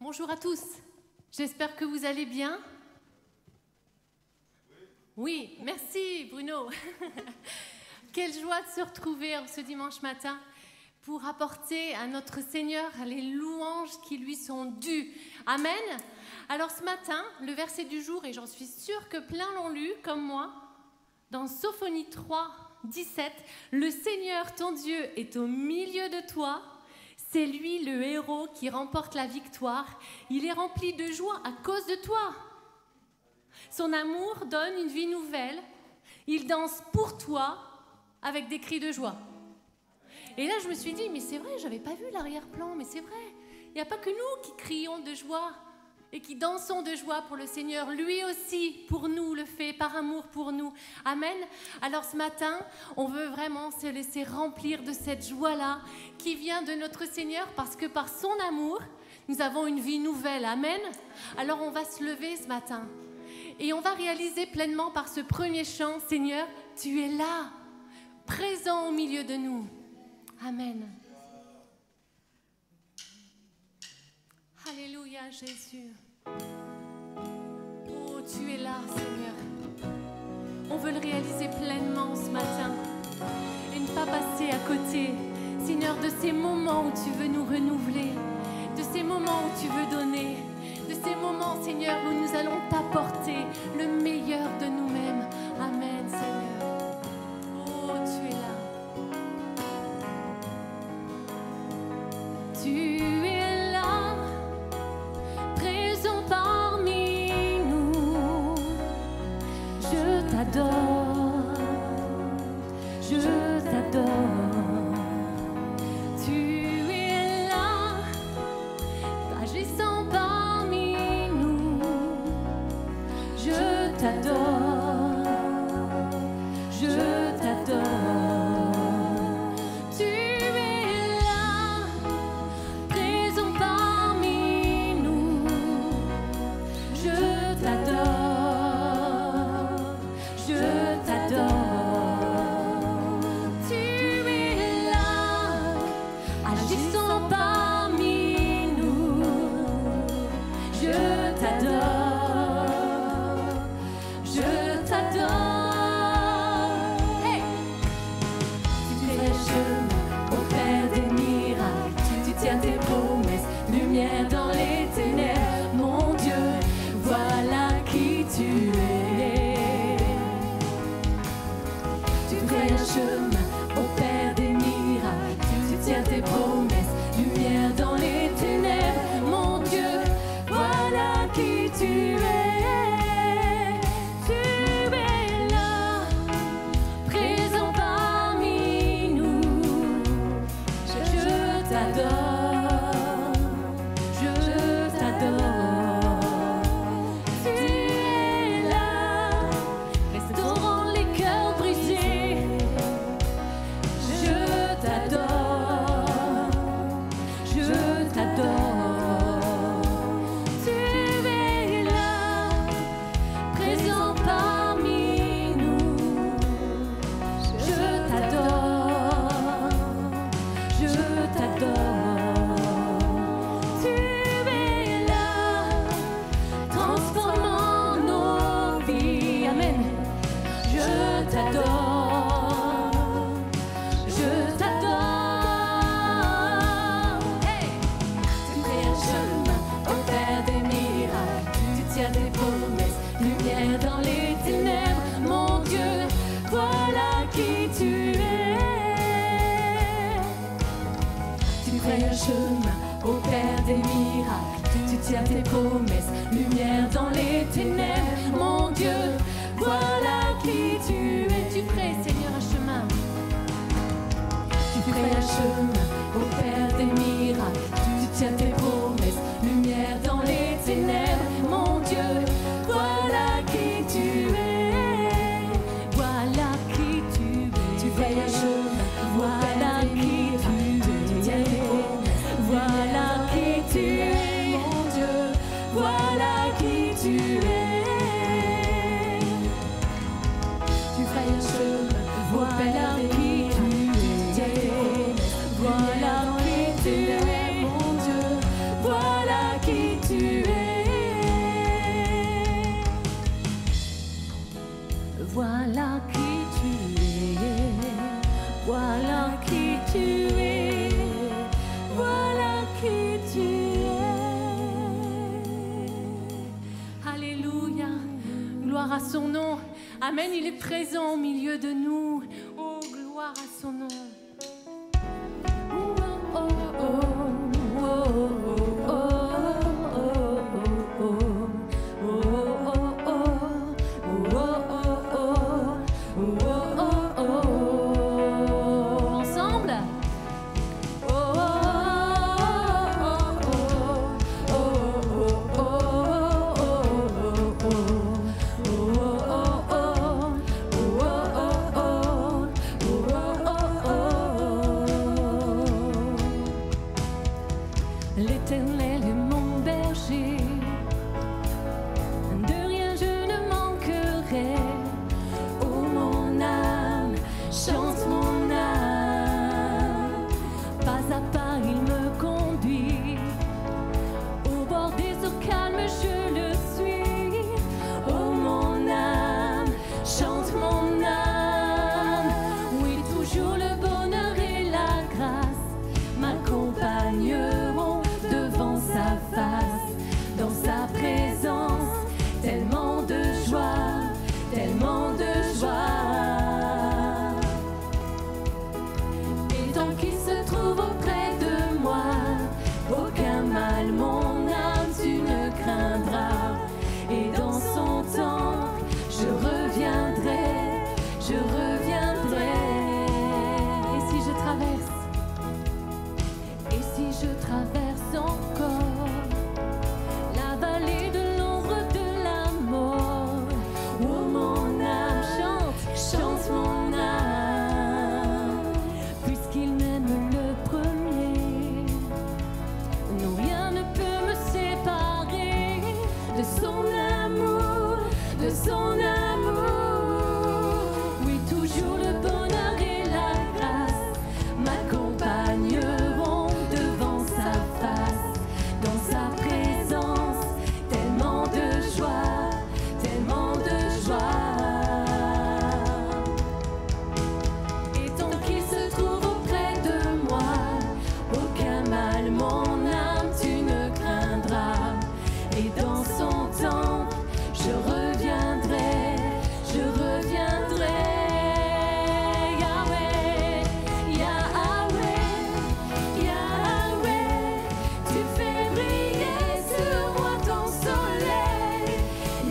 Bonjour à tous, j'espère que vous allez bien. Oui, merci Bruno. Quelle joie de se retrouver ce dimanche matin pour apporter à notre Seigneur les louanges qui lui sont dues. Amen. Alors ce matin, le verset du jour, et j'en suis sûre que plein l'ont lu comme moi, dans Sophonie 3, 17, « Le Seigneur ton Dieu est au milieu de toi. C'est lui le héros qui remporte la victoire. Il est rempli de joie à cause de toi. Son amour donne une vie nouvelle. Il danse pour toi avec des cris de joie. » Et là, je me suis dit, mais c'est vrai, je n'avais pas vu l'arrière-plan, mais c'est vrai. Il n'y a pas que nous qui crions de joie et qui dansons de joie pour le Seigneur. Lui aussi, pour nous, le fait, par amour pour nous. Amen. Alors ce matin, on veut vraiment se laisser remplir de cette joie-là qui vient de notre Seigneur parce que par son amour, nous avons une vie nouvelle. Amen. Alors on va se lever ce matin et on va réaliser pleinement par ce premier chant, Seigneur, tu es là, présent au milieu de nous. Amen. Alléluia, Jésus. Oh, tu es là, Seigneur. On veut le réaliser pleinement ce matin et ne pas passer à côté, Seigneur, de ces moments où tu veux nous renouveler, de ces moments où tu veux donner, de ces moments, Seigneur, où nous allons t'apporter le meilleur de nous-mêmes. Amen, Seigneur. Oh, tu es là. Tu es là, présent parmi nous. Je t'adore, je t'adore. Tu es là, agissant parmi nous. Je t'adore, je t'adore. Dans les ténèbres, mon Dieu, voilà qui tu es. Tu crées un chemin au Père des miracles, tu tiens tes promesses, lumière dans les ténèbres, mon Dieu, voilà qui tu es. Tu es là, présent parmi nous, je t'adore. Dans les ténèbres, mon Dieu, voilà qui tu es. Tu crées un chemin au Père des miracles, tu tiens tes promesses, lumière dans les ténèbres, mon Dieu, voilà qui tu es. Tu crées, Seigneur, un chemin. Tu crées un chemin au Père des miracles, tu tiens tes promesses, lumière dans les ténèbres, mon Dieu, voilà qui tu es, voilà qui tu es. Tu fais un chemin, voilà qui tu es, voilà qui tu es, mon Dieu, voilà qui tu es. Voilà qui tu es, voilà qui tu es, voilà qui tu es. Alléluia, gloire à son nom. Amen, il est présent au milieu de nous. Oh, gloire à son nom. L'Éternel est mon berger, de rien je ne manquerai. Oh mon âme, chante mon âme, pas à pas il me conduit, au bord des eaux calmes je le suis. Oh mon âme, chante mon âme, oui toujours le bonheur et la grâce m'accompagneront devant sa face, dans sa présence, tellement de joie, tellement de joie. Et tant qu'il se trouve auprès de moi, aucun mal, mon âme, tu ne craindras. Et dans son temple, je reviendrai, je reviendrai. Et si je traverse, et si je traverse encore la vallée de l'ombre de la mort, oh mon âme, chante, chante mon âme, puisqu'il m'aime le premier, non rien ne peut me séparer de son amour, de son amour. Oui, toujours le bonheur et la grâce m'accompagneront devant sa face, dans sa présence, tellement de joie, tellement de joie. Et tant qu'il se trouve auprès de moi, aucun mal, mon âme, tu ne craindras. Et dans son temple, je reviendrai, je reviendrai. Yahweh, Yahweh, Yahweh, tu fais briller sur moi ton soleil.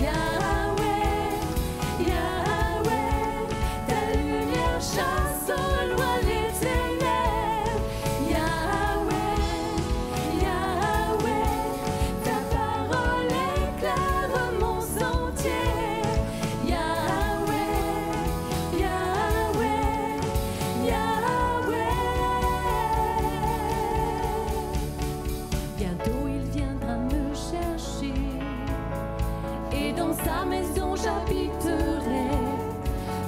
Yahweh, Yahweh, ta lumière chasse au loin les ténèbres. Yahweh, Yahweh, ta parole éclaire mon sentier. Yahweh, Yahweh, Yahweh. Bientôt il viendra me chercher, et dans sa maison j'habiterai.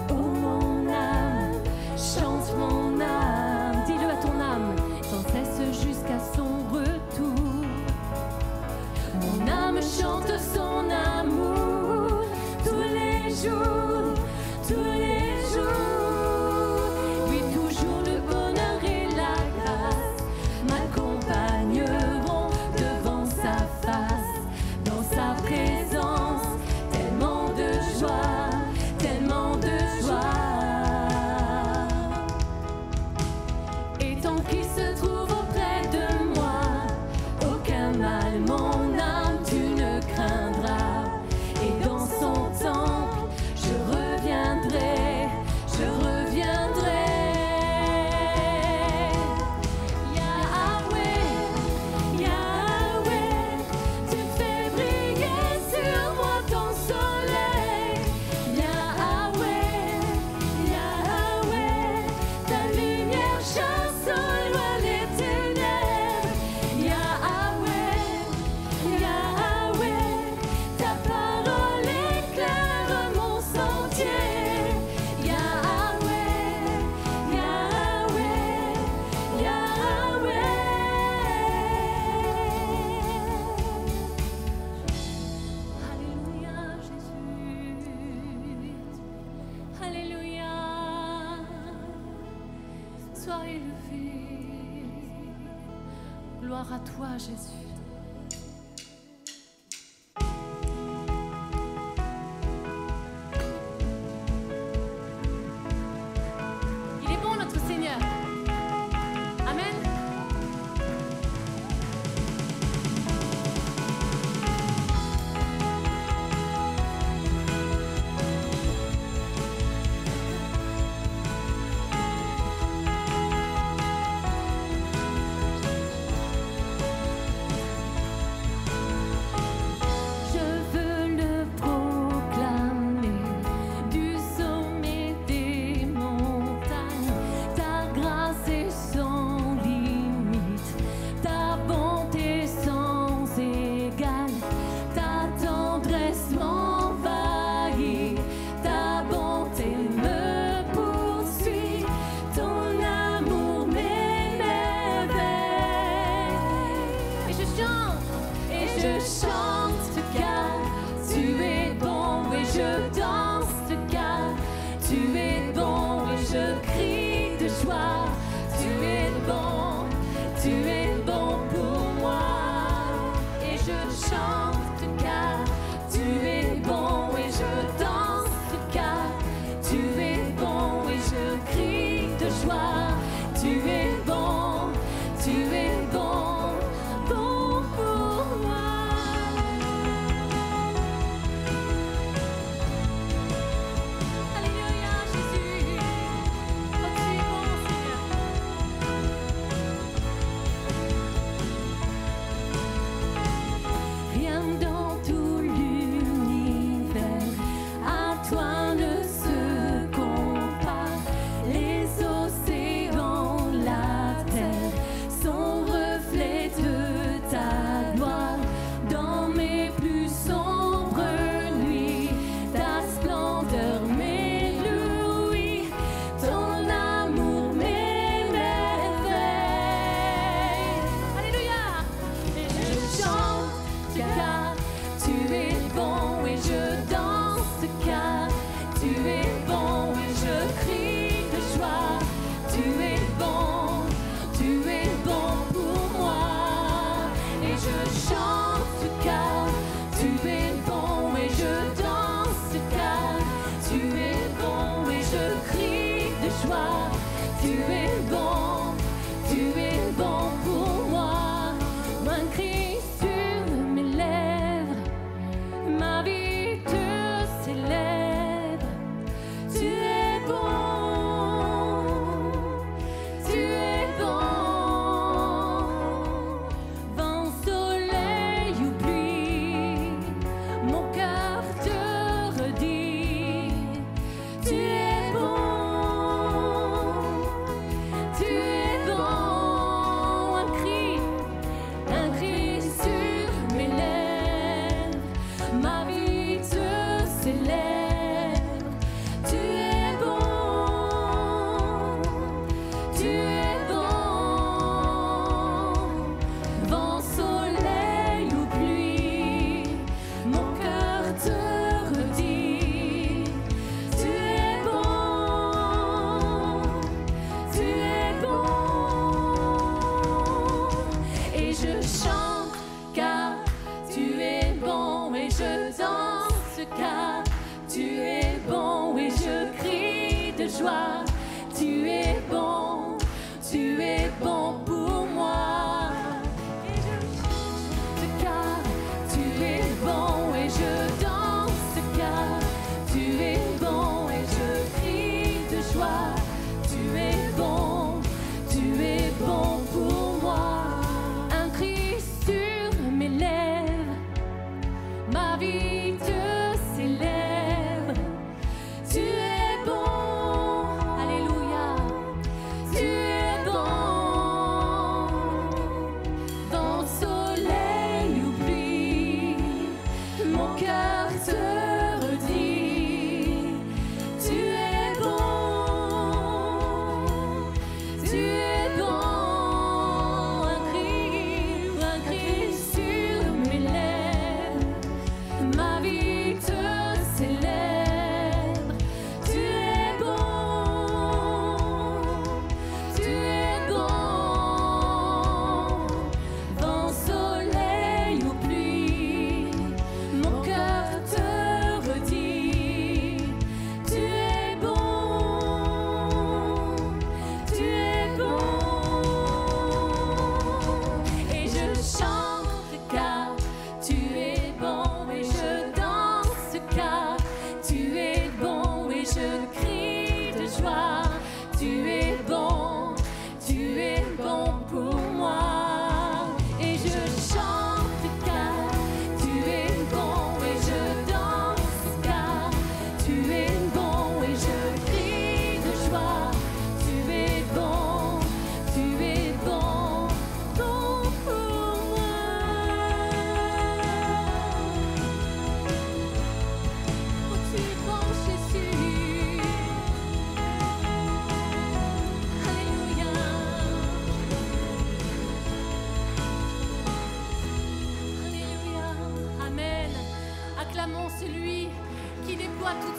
Oh mon âme, chante mon âme, dis-le à ton âme, sans cesse jusqu'à son retour. Mon âme chante son amour tous les jours, tous les jours. Oui, toujours le bonheur et la grâce m'accompagneront devant sa face, dans sa présence, tellement de joie, tellement de joie. Et tant qu'il se trouve auprès de moi, aucun mal, mon âme, tu ne craindras. Et dans son temple, je sois élevé. Gloire à toi, Jésus. Il est bon, notre Seigneur. Amen.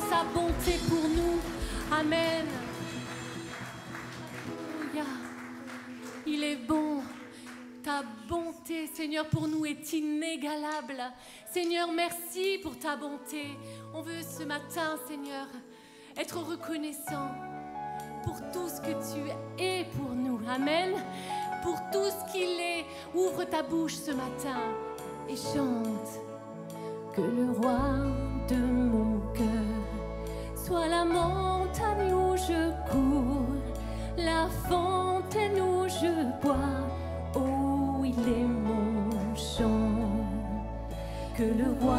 sa bonté pour nous. Amen. Alléluia. Il est bon. Ta bonté, Seigneur, pour nous est inégalable. Seigneur, merci pour ta bonté. On veut ce matin, Seigneur, être reconnaissant pour tout ce que tu es pour nous. Amen. Pour tout ce qu'il est. Ouvre ta bouche ce matin et chante. Que le roi de mon cœur soit la montagne où je cours, la fontaine où je bois. Oh, il est mon chant. Que le roi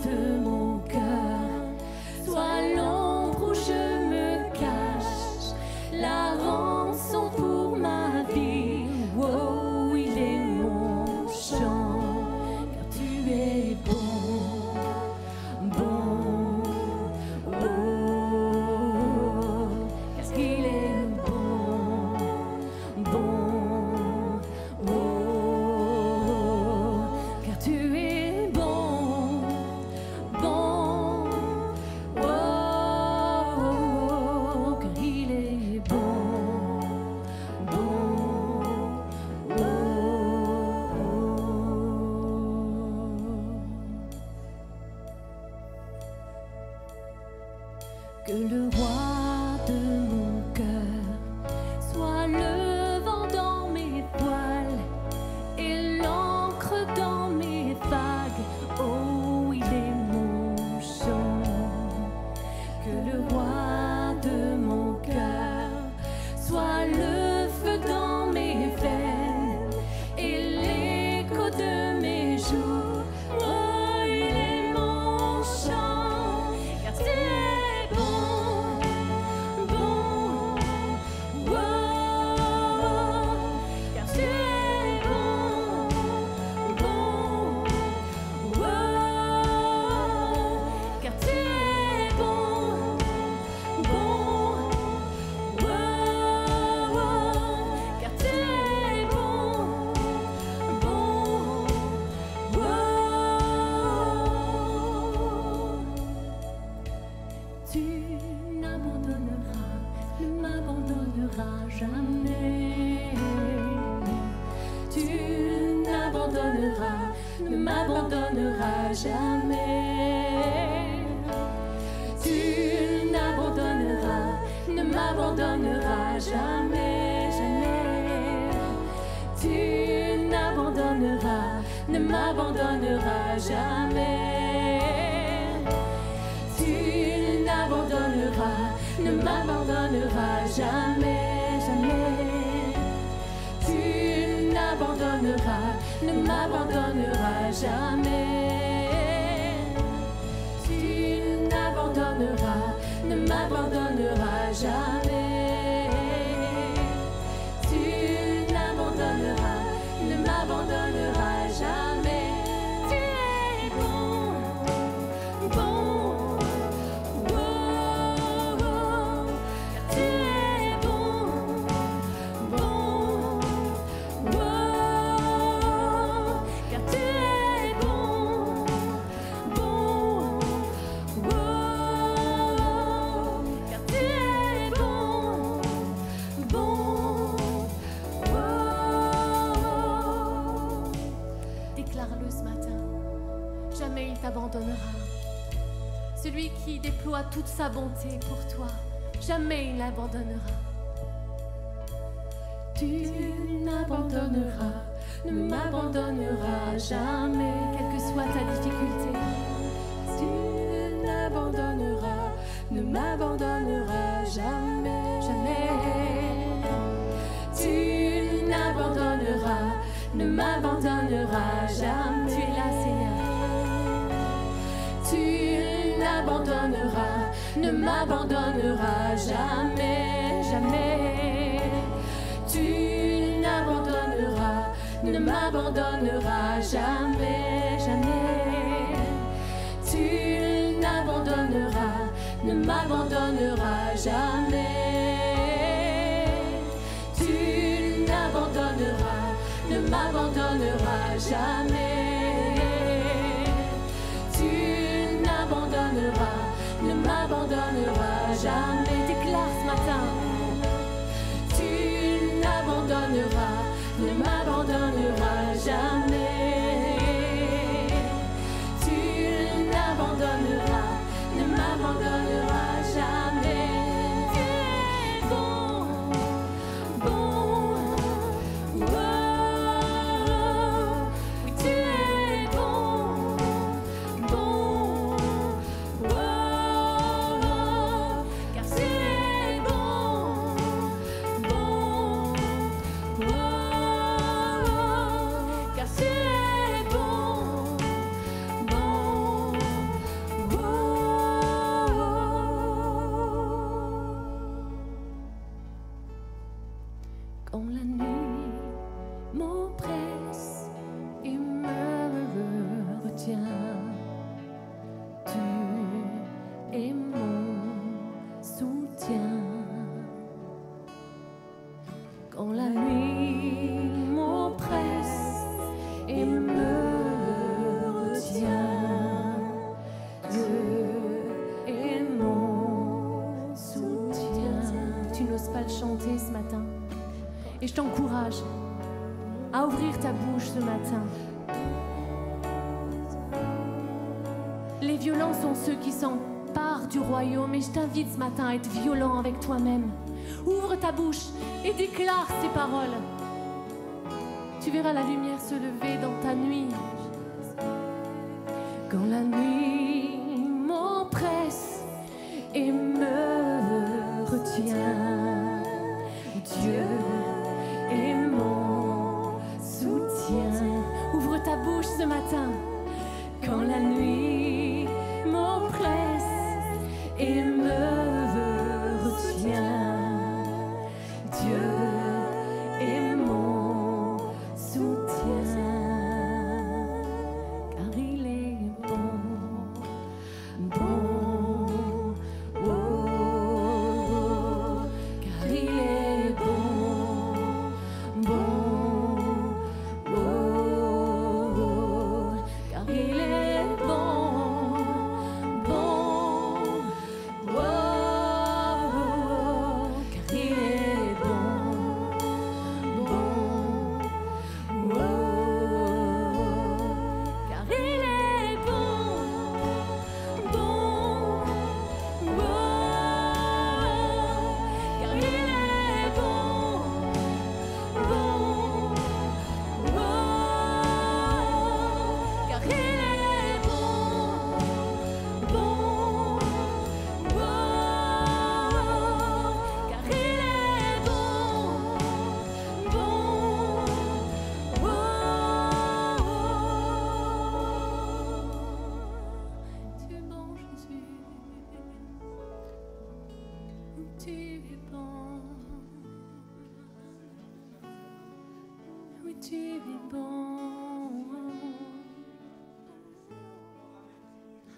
de mon cœur soit l'ombre où je me cache, la rançon pour ma vie. Oh, il est mon chant, car tu es bon, bon, oh, parce qu'il est bon, bon, oh, car tu es bon, bon, oh, car il est bon, bon, oh. Que le roi de mon cœur soit le vent dans mes voiles et l'encre dans mes vagues. Oh, il est mon chant. Que le roi de mon cœur soit le feu dans mes veines et l'écho de mes jours. Oh, il est mon chant, car tu es bon, bon, oh, car tu es bon, bon, oh, car tu es bon, bon, oh, car tu es bon, bon, oh. Tu n'abandonneras, ne m'abandonneras jamais. Tu n'abandonneras, ne m'abandonneras jamais. Tu n'abandonneras, ne m'abandonneras jamais, jamais. Tu n'abandonneras, ne m'abandonneras jamais. Tu n'abandonneras, ne m'abandonneras jamais, jamais. Tu n'abandonneras, ne m'abandonneras jamais. Tu n'abandonneras, ne m'abandonneras jamais. Tu n'abandonneras, ne m'abandonneras jamais. Tu es bon, bon, oh, tu es bon, bon, oh, car tu es bon, bon, oh, car tu es bon, bon, oh. Déclare-le ce matin. Jamais il t'abandonnera. Celui qui déploie toute sa bonté pour toi, jamais il l'abandonnera. Tu n'abandonneras, ne m'abandonneras jamais, quelle que soit ta difficulté. Tu n'abandonneras, ne m'abandonneras jamais, jamais. Tu n'abandonneras, ne m'abandonneras jamais. Tu es là, Seigneur. Tu n'abandonneras, ne m'abandonneras jamais, jamais. Tu n'abandonneras, ne m'abandonneras jamais, jamais. Tu n'abandonneras, ne m'abandonneras jamais. Tu n'abandonneras, ne m'abandonneras jamais. Tu n'abandonneras, ne m'abandonneras ne m'abandonneras jamais. Tu n'abandonneras, ne m'abandonneras jamais. Tu es bon, bon, oh, oui, tu es bon, bon, oh, car tu es bon, bon, oh, car tu es bon, bon, oh. Quand la nuit m'oppresse et me retient, tu es mon soutien. Quand la nuit m'oppresse et me retient, Dieu est mon soutien. Tu n'oses pas le chanter ce matin. Et je t'encourage à ouvrir ta bouche ce matin. Les violents sont ceux qui s'emparent du royaume, et je t'invite ce matin à être violent avec toi-même. Ouvre ta bouche et déclare ces paroles. Tu verras la lumière se lever dans ta nuit. Quand la nuit m'oppresse et me retient, Dieu est mon soutien. Ouvre ta bouche ce matin. Quand la nuit m'oppresse et me retient, Dieu est mon soutien. Car il est bon, bon, oh, car il est bon, bon, oh, car il est bon, bon, oh, car il est bon, bon, oh, car il est bon, bon, oh, car il est bon, bon, oh, car il est bon, bon, oh, car il est bon, bon, oh. Tu es bon, Jésus. Tu es bon. Oui, tu es bon.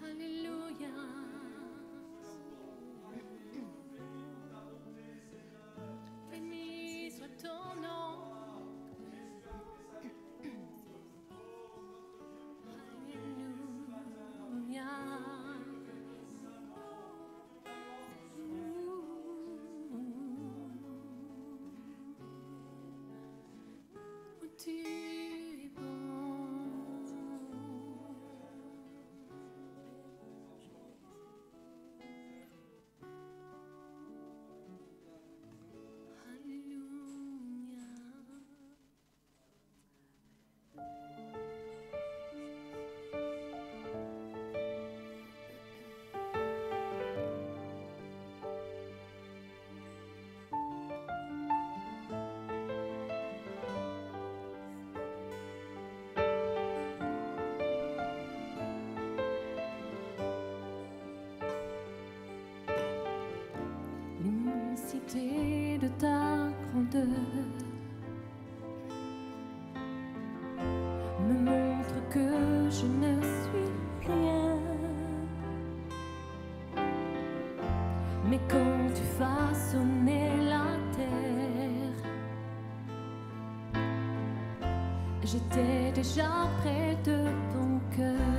Alléluia. Béni soit ton nom. Alléluia. Tu es bon. Alléluia. L'immensité de ta grandeur me montre que je ne suis rien. Mais quand tu façonnais la terre, j'étais déjà près de ton cœur.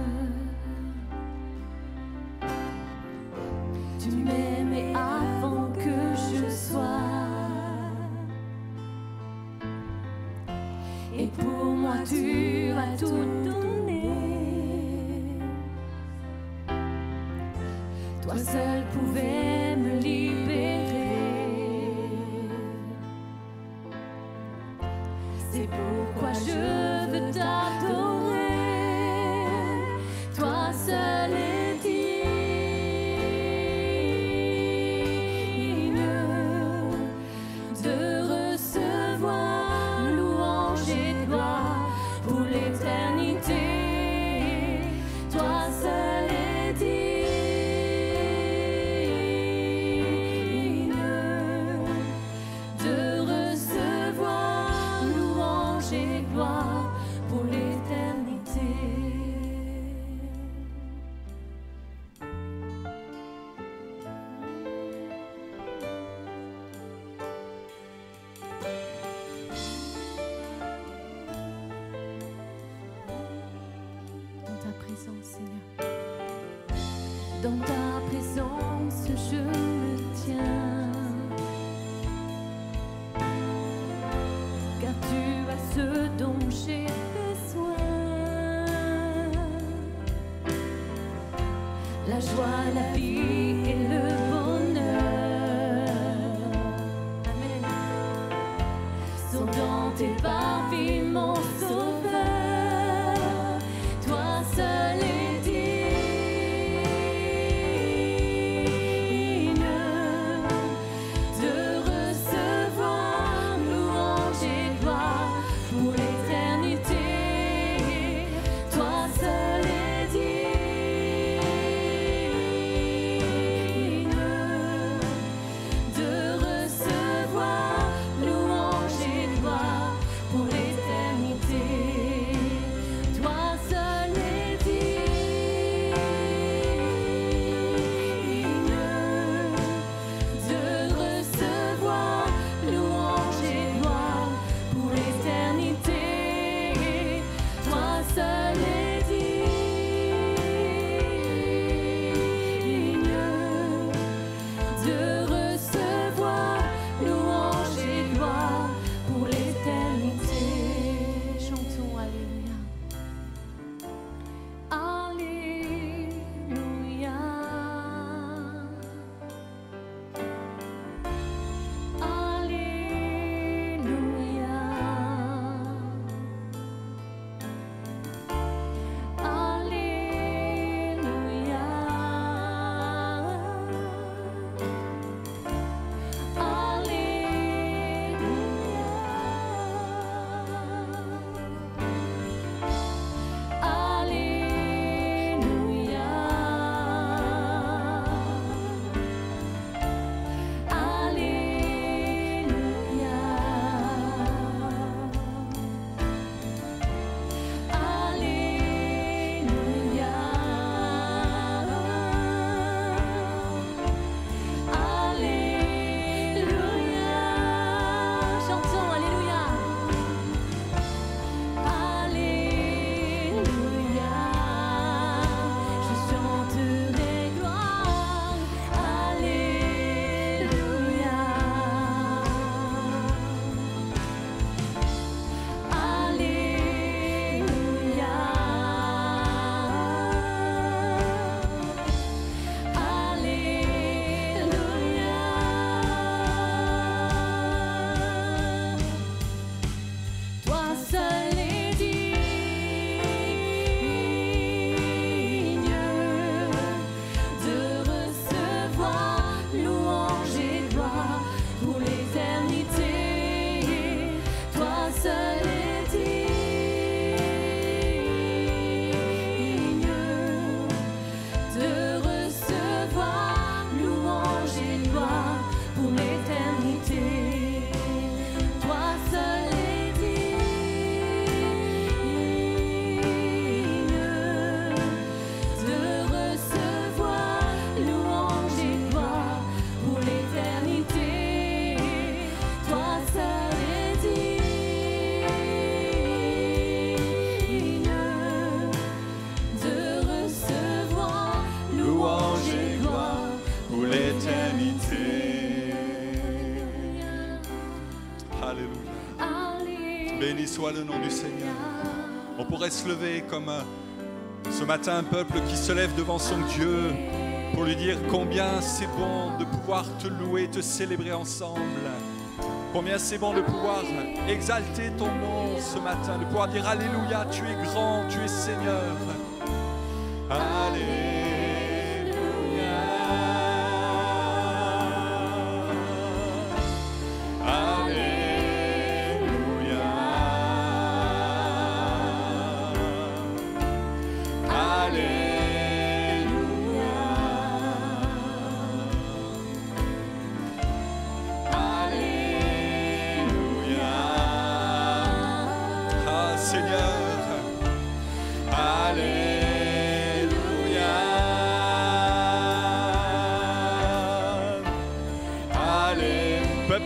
Tu m'aimais avant que je sois. tu as tout donné. Toi seul pouvais me libérer. C'est pourquoi je veux t'adorer. Toi seul est digne de recevoir louange et gloire pour l'éternité. Toi seul est digne de recevoir louange et gloire pour l'éternité. Dans ta présence, Seigneur. Dans ta présence, je me tiens. Car tu as ce dont j'ai besoin. La joie, la vie et le bonheur. Amen. Sont dans tes parvis, mon sauveur. Toi seul est digne de recevoir louange et gloire pour l'éternité. Toi seul est digne de recevoir louange et gloire pour l'éternité. Toi seul est digne de recevoir louange et gloire pour l'éternité. Toi seul est digne de recevoir louange et gloire pour l'éternité. Chantons Alléluia. Alléluia. Alléluia. Chantons Alléluia. Alléluia. Je chanterai gloire. Alléluia. Alléluia. Alléluia. Toi seul est digne de recevoir louange et gloire pour l'éternité. Toi seul est digne de recevoir louange et gloire pour l'éternité. Toi seul est digne de recevoir louange et gloire pour l'éternité. Toi seul est digne de recevoir Louange et gloire pour l'éternité. Alléluia. Alléluia. Béni soit le nom du Seigneur. On pourrait se lever comme ce matin un peuple qui se lève devant son Dieu pour lui dire combien c'est bon de pouvoir te louer, te célébrer ensemble. Combien c'est bon de pouvoir exalter ton nom ce matin, de pouvoir dire Alléluia, tu es grand, tu es Seigneur. Alléluia.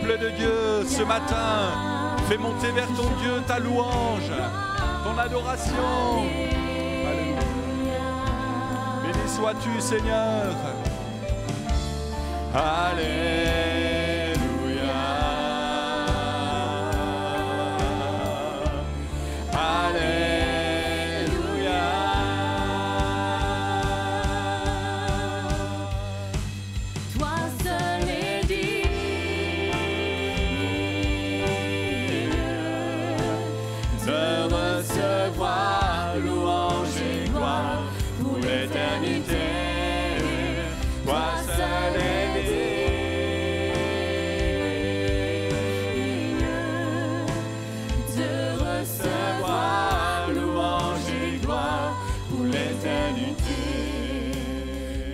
De Dieu, ce matin, fais monter vers ton Dieu ta louange, ton adoration. Alléluia. Béni sois-tu, Seigneur. Alléluia. Alléluia. Toi seul est digne de recevoir louange et gloire pour l'éternité. Toi seul est digne de recevoir louange et gloire pour l'éternité.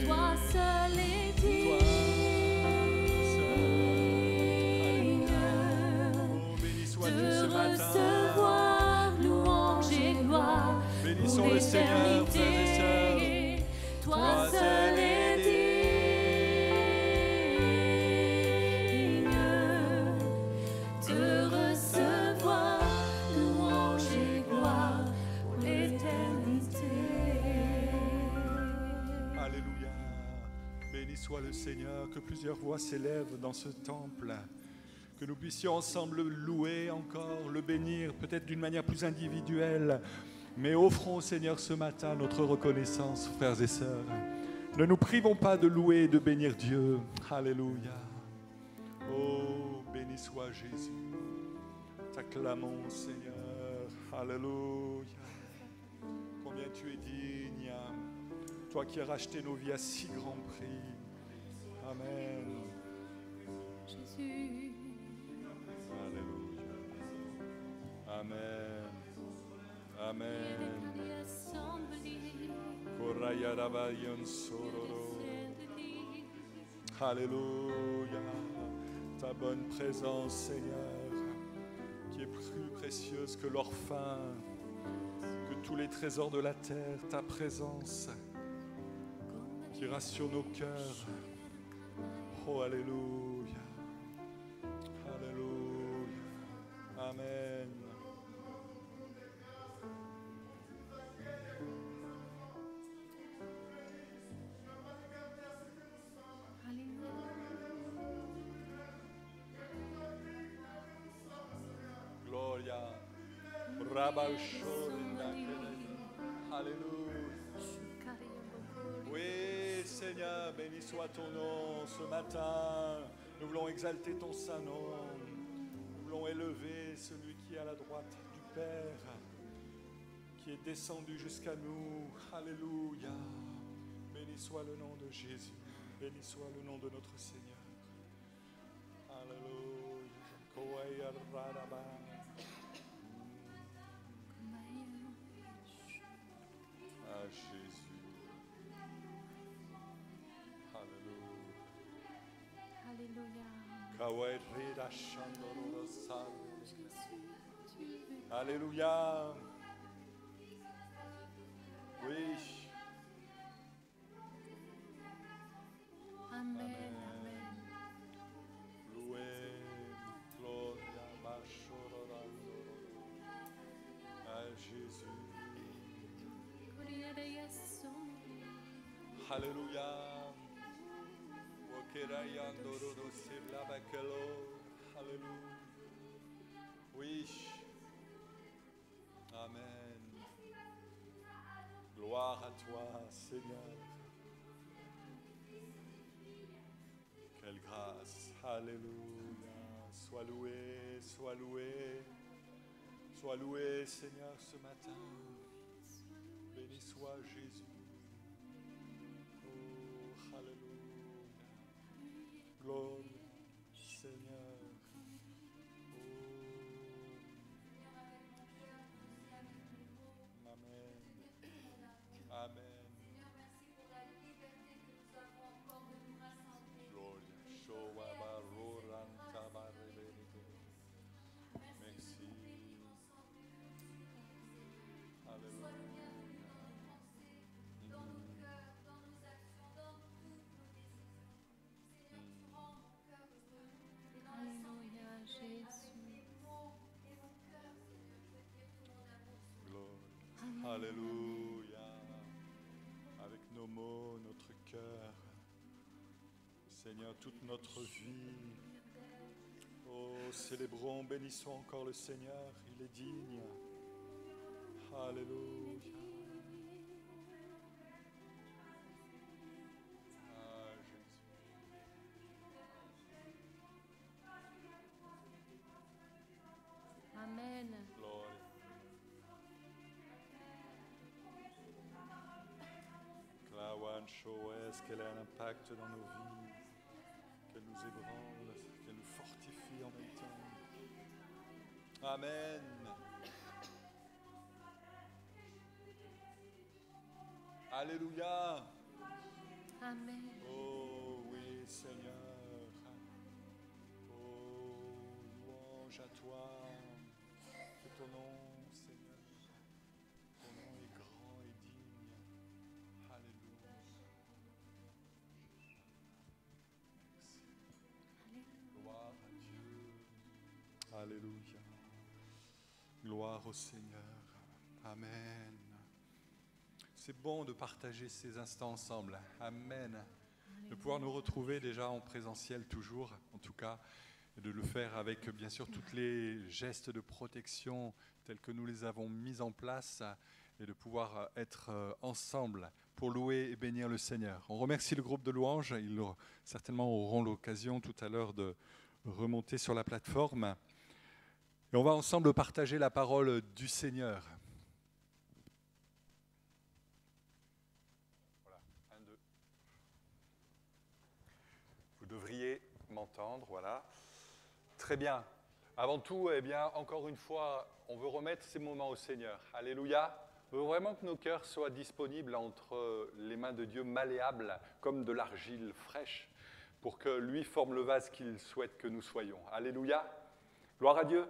Toi seul est digne de recevoir louange et gloire Bénissons pour le Seigneur, frères et sœurs. l'éternité. Toi seul est digne de recevoir louange et gloire pour l'éternité. Alléluia. Béni soit le Seigneur, que plusieurs voix s'élèvent dans ce temple, que nous puissions ensemble le louer encore, le bénir, peut-être d'une manière plus individuelle, mais offrons au Seigneur ce matin notre reconnaissance, frères et sœurs. Ne nous privons pas de louer et de bénir Dieu. Alléluia. Oh, béni soit Jésus. T'acclamons, Seigneur. Alléluia. Combien tu es digne, toi qui as racheté nos vies à si grand prix. Amen. Jésus. Alléluia. Amen. Amen. Korayarabayon sororo. Alléluia. Ta bonne présence, Seigneur, qui est plus précieuse que l'or fin, que tous les trésors de la terre, ta présence qui rassure nos cœurs. Oh, alléluia. Alléluia. Amen. Gloria. Alléluia. Oui, Seigneur, béni soit ton nom ce matin. Nous voulons exalter ton saint nom. Nous voulons élever celui qui est à la droite du Père, qui est descendu jusqu'à nous. Alléluia. Béni soit le nom de Jésus. Béni soit le nom de notre Seigneur. Alléluia. Ah, Jésus. Alléluia. Alléluia. Oui. Amen. Loué, Gloria, Machororando. Ah, Jésus. Alléluia. Alléluia. Oui. Amen. Gloire à toi, Seigneur. Quelle grâce. Alléluia. Sois loué, sois loué. Sois loué, Seigneur, ce matin. Béni soit Jésus. Oh, alléluia. Gloire, Seigneur. Oh. Amen. Amen. Merci. Alléluia. Alléluia, Jésus. Gloire. Alléluia. Avec nos mots, notre cœur, Seigneur, toute notre vie. Oh, célébrons, bénissons encore le Seigneur, il est digne. Alléluia. Ah, Jésus. Amen. Gloire. Clawan, est-ce qu'elle a un impact dans nos vies, qu'elle nous ébranle, qu'elle nous fortifie en même temps. Amen. Alléluia. Amen. Oh oui, Seigneur. Oh, louange à toi. Que ton nom, Seigneur. Ton nom est grand et digne. Alléluia. Merci. Gloire à Dieu. Alléluia. Gloire au Seigneur. Amen. C'est bon de partager ces instants ensemble. Amen. De pouvoir nous retrouver déjà en présentiel toujours, en tout cas, et de le faire avec bien sûr tous les gestes de protection tels que nous les avons mis en place et de pouvoir être ensemble pour louer et bénir le Seigneur. On remercie le groupe de louanges. Ils certainement auront l'occasion tout à l'heure de remonter sur la plateforme. Et on va ensemble partager la parole du Seigneur. Vous devriez m'entendre, voilà. Très bien. Avant tout, eh bien, encore une fois, on veut remettre ces moments au Seigneur. Alléluia. On veut vraiment que nos cœurs soient disponibles entre les mains de Dieu, malléables comme de l'argile fraîche, pour que lui forme le vase qu'il souhaite que nous soyons. Alléluia. Gloire à Dieu.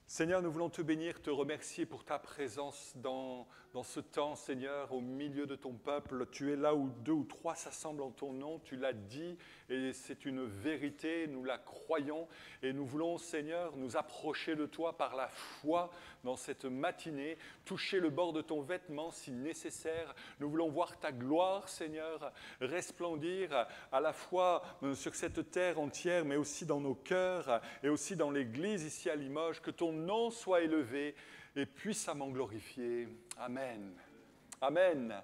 Seigneur, nous voulons te bénir, te remercier pour ta présence dans ce temps, Seigneur, au milieu de ton peuple. Tu es là où 2 ou 3 s'assemblent en ton nom, tu l'as dit, et c'est une vérité, nous la croyons, et nous voulons, Seigneur, nous approcher de toi par la foi dans cette matinée, toucher le bord de ton vêtement si nécessaire. Nous voulons voir ta gloire, Seigneur, resplendir à la fois sur cette terre entière, mais aussi dans nos cœurs, et aussi dans l'Église ici à Limoges, que ton nom soit élevé et puissamment glorifié. Amen. Amen.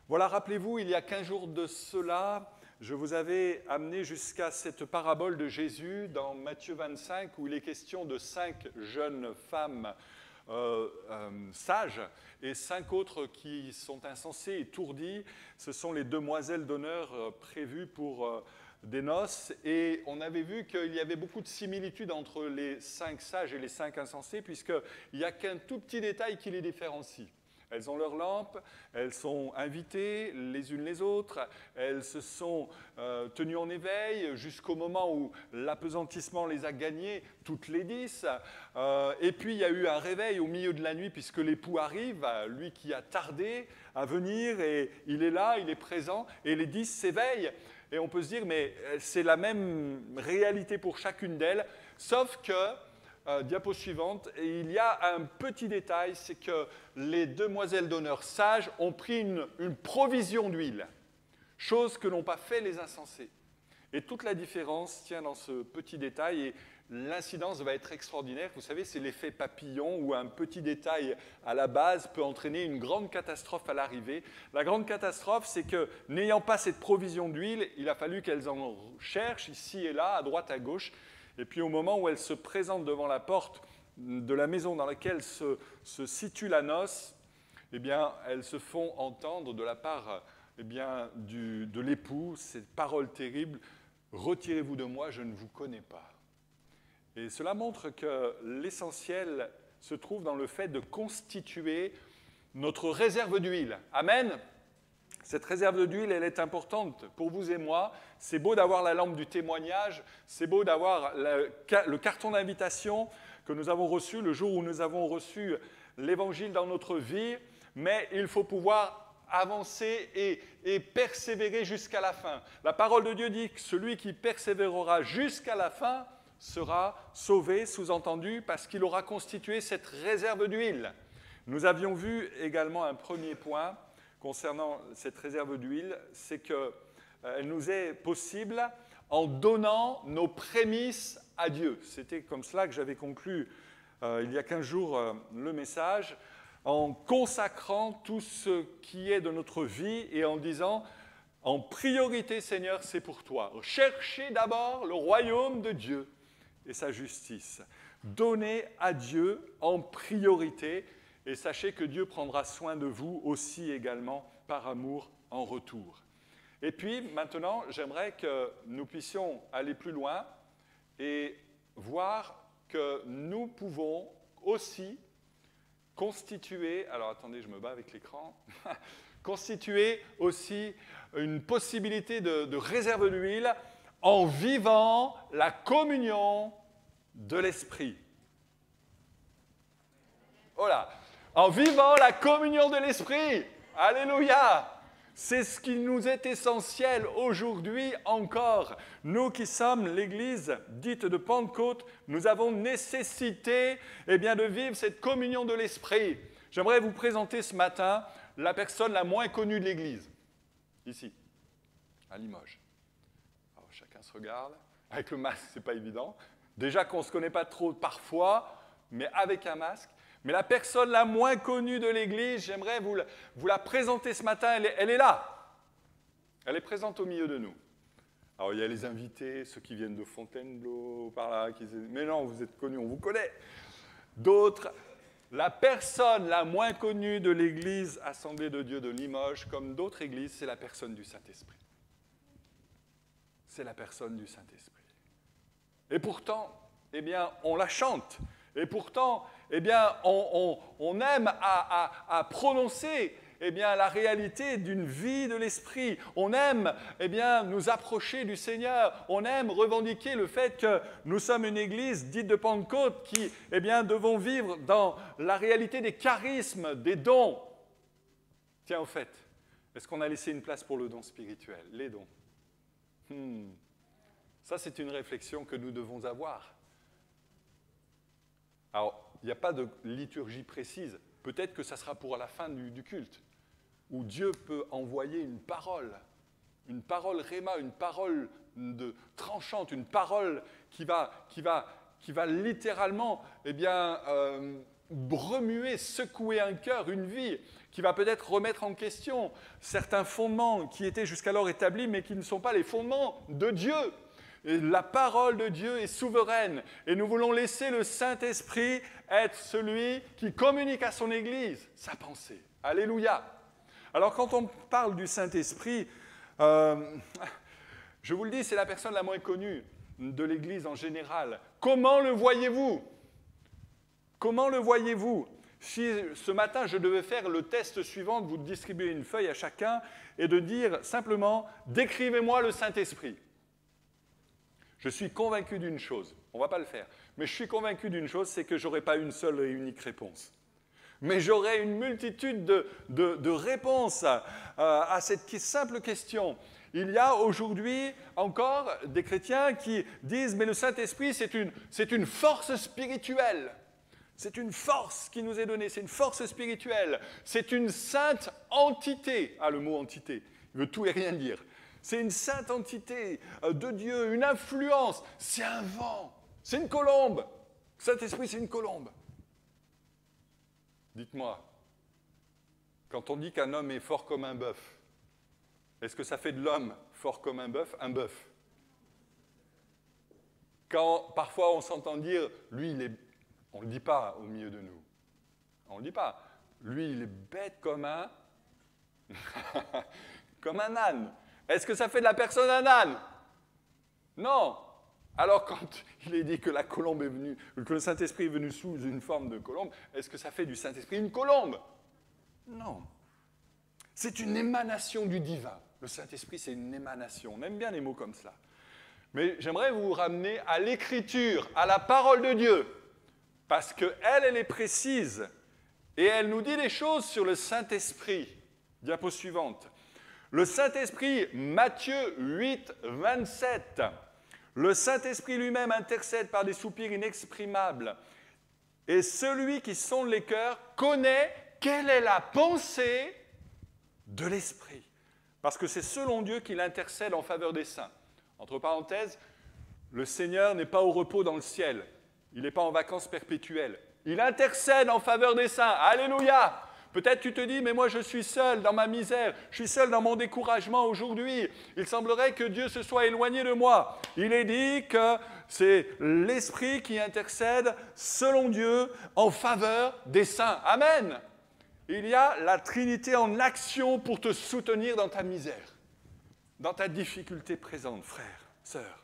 Voilà, rappelez-vous, il y a 15 jours de cela, je vous avais amené jusqu'à cette parabole de Jésus dans Matthieu 25, où il est question de 5 jeunes femmes sages et 5 autres qui sont insensées, étourdies. Ce sont les demoiselles d'honneur prévues pour des noces, et on avait vu qu'il y avait beaucoup de similitudes entre les 5 sages et les 5 insensés, puisqu'il n'y a qu'un tout petit détail qui les différencie. Elles ont leur lampe, elles sont invitées les unes les autres, elles se sont tenues en éveil jusqu'au moment où l'apesantissement les a gagnées, toutes les 10. Et puis il y a eu un réveil au milieu de la nuit puisque l'époux arrive, lui qui a tardé à venir, et il est là, il est présent, et les 10 s'éveillent. Et on peut se dire, mais c'est la même réalité pour chacune d'elles, sauf que, diapo suivante, et il y a un petit détail, c'est que les demoiselles d'honneur sages ont pris une provision d'huile, chose que n'ont pas fait les insensés. Et toute la différence tient dans ce petit détail et l'incidence va être extraordinaire. Vous savez, c'est l'effet papillon où un petit détail à la base peut entraîner une grande catastrophe à l'arrivée. La grande catastrophe, c'est que n'ayant pas cette provision d'huile, il a fallu qu'elles en cherchent ici et là, à droite, à gauche. Et puis au moment où elles se présentent devant la porte de la maison dans laquelle se situe la noce, eh bien, elles se font entendre de la part de l'époux cette parole terrible « Retirez-vous de moi, je ne vous connais pas ». Et cela montre que l'essentiel se trouve dans le fait de constituer notre réserve d'huile. Amen. Cette réserve d'huile, elle est importante pour vous et moi. C'est beau d'avoir la lampe du témoignage, c'est beau d'avoir le carton d'invitation que nous avons reçu le jour où nous avons reçu l'Évangile dans notre vie, mais il faut pouvoir avancer et persévérer jusqu'à la fin. La parole de Dieu dit que celui qui persévérera jusqu'à la fin sera sauvé, sous-entendu, parce qu'il aura constitué cette réserve d'huile. Nous avions vu également un premier point concernant cette réserve d'huile, c'est qu'elle nous est possible en donnant nos prémices à Dieu. C'était comme cela que j'avais conclu il y a 15 jours le message, en consacrant tout ce qui est de notre vie et en disant « En priorité, Seigneur, c'est pour toi. Cherchez d'abord le royaume de Dieu et sa justice. Donnez à Dieu en priorité et sachez que Dieu prendra soin de vous aussi également par amour en retour. » Et puis maintenant, j'aimerais que nous puissions aller plus loin et voir que nous pouvons aussi constituer, alors attendez, je me bats avec l'écran, constituer aussi une possibilité de réserve d'huile en vivant la communion de l'Esprit. Voilà, en vivant la communion de l'Esprit. Alléluia! C'est ce qui nous est essentiel aujourd'hui encore. Nous qui sommes l'Église dite de Pentecôte, nous avons nécessité de vivre cette communion de l'Esprit. J'aimerais vous présenter ce matin la personne la moins connue de l'Église, ici, à Limoges. Alors, chacun se regarde. Avec le masque, ce n'est pas évident. Déjà qu'on ne se connaît pas trop parfois, mais avec un masque. Mais la personne la moins connue de l'Église, j'aimerais vous la présenter ce matin, elle est là. Elle est présente au milieu de nous. Alors il y a les invités, ceux qui viennent de Fontainebleau, par là, mais non, vous êtes connus, on vous connaît. D'autres, la personne la moins connue de l'Église Assemblée de Dieu de Limoges, comme d'autres églises, c'est la personne du Saint-Esprit. C'est la personne du Saint-Esprit. Et pourtant, on la chante. Et pourtant, on aime à prononcer la réalité d'une vie de l'Esprit. On aime nous approcher du Seigneur. On aime revendiquer le fait que nous sommes une église dite de Pentecôte qui devons vivre dans la réalité des charismes, des dons. Tiens, au fait, est-ce qu'on a laissé une place pour le don spirituel, les dons? Ça, c'est une réflexion que nous devons avoir. Alors, il n'y a pas de liturgie précise. Peut-être que ça sera pour la fin du culte, où Dieu peut envoyer une parole rhéma, une parole tranchante, une parole qui va littéralement remuer, secouer un cœur, une vie, qui va peut-être remettre en question certains fondements qui étaient jusqu'alors établis, mais qui ne sont pas les fondements de Dieu. Et la parole de Dieu est souveraine et nous voulons laisser le Saint-Esprit être celui qui communique à son Église sa pensée. Alléluia! Alors quand on parle du Saint-Esprit, je vous le dis, c'est la personne la moins connue de l'Église en général. Comment le voyez-vous? Comment le voyez-vous? Si ce matin je devais faire le test suivant, de vous distribuer une feuille à chacun et de dire simplement « Décrivez-moi le Saint-Esprit ». Je suis convaincu d'une chose, on ne va pas le faire, mais je suis convaincu d'une chose, c'est que je n'aurai pas une seule et unique réponse. Mais j'aurai une multitude de réponses à cette simple question. Il y a aujourd'hui encore des chrétiens qui disent « mais le Saint-Esprit, c'est une force spirituelle ». C'est une force qui nous est donnée, c'est une force spirituelle. C'est une sainte entité. Ah, le mot entité, il veut tout et rien dire. C'est une sainte entité de Dieu, une influence. C'est un vent. C'est une colombe. Le Saint-Esprit, c'est une colombe. Dites-moi, quand on dit qu'un homme est fort comme un bœuf, est-ce que ça fait de l'homme fort comme un bœuf? Quand parfois on s'entend dire, lui, on ne le dit pas au milieu de nous. On ne le dit pas. Lui, il est bête comme un... comme un âne. Est-ce que ça fait de la personne un âne? Non. Alors quand il est dit que la colombe est venue, que le Saint-Esprit est venu sous une forme de colombe, est-ce que ça fait du Saint-Esprit une colombe? Non. C'est une émanation du divin. Le Saint-Esprit, c'est une émanation. On aime bien les mots comme cela. Mais j'aimerais vous ramener à l'Écriture, à la parole de Dieu, parce qu'elle est précise, et elle nous dit des choses sur le Saint-Esprit. Diapo suivante. Le Saint-Esprit, Matthieu 8, 27. Le Saint-Esprit lui-même intercède par des soupirs inexprimables. Et celui qui sonde les cœurs connaît quelle est la pensée de l'Esprit. Parce que c'est selon Dieu qu'il intercède en faveur des saints. Entre parenthèses, le Seigneur n'est pas au repos dans le ciel. Il n'est pas en vacances perpétuelles. Il intercède en faveur des saints. Alléluia! Peut-être tu te dis, mais moi je suis seul dans ma misère, je suis seul dans mon découragement aujourd'hui. Il semblerait que Dieu se soit éloigné de moi. Il est dit que c'est l'Esprit qui intercède selon Dieu en faveur des saints. Amen! Il y a la Trinité en action pour te soutenir dans ta misère, dans ta difficulté présente, frère, sœur.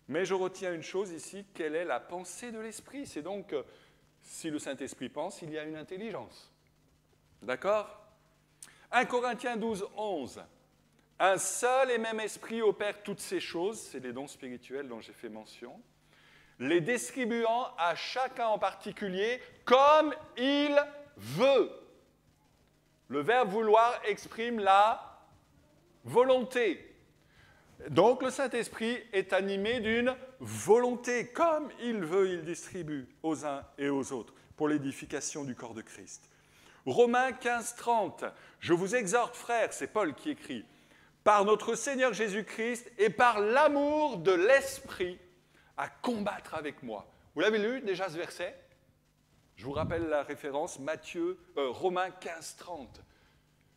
Mais je retiens une chose ici, quelle est la pensée de l'Esprit? C'est donc, si le Saint-Esprit pense, il y a une intelligence. D'accord? 1 Corinthiens 12, 11. Un seul et même esprit opère toutes ces choses, c'est les dons spirituels dont j'ai fait mention, les distribuant à chacun en particulier comme il veut. Le verbe vouloir exprime la volonté. Donc le Saint-Esprit est animé d'une volonté. Comme il veut, il distribue aux uns et aux autres pour l'édification du corps de Christ. Romains 15, 30. Je vous exhorte, frères, c'est Paul qui écrit, par notre Seigneur Jésus-Christ et par l'amour de l'Esprit, à combattre avec moi. Vous l'avez lu déjà ce verset? Je vous rappelle la référence, Romains 15, 30.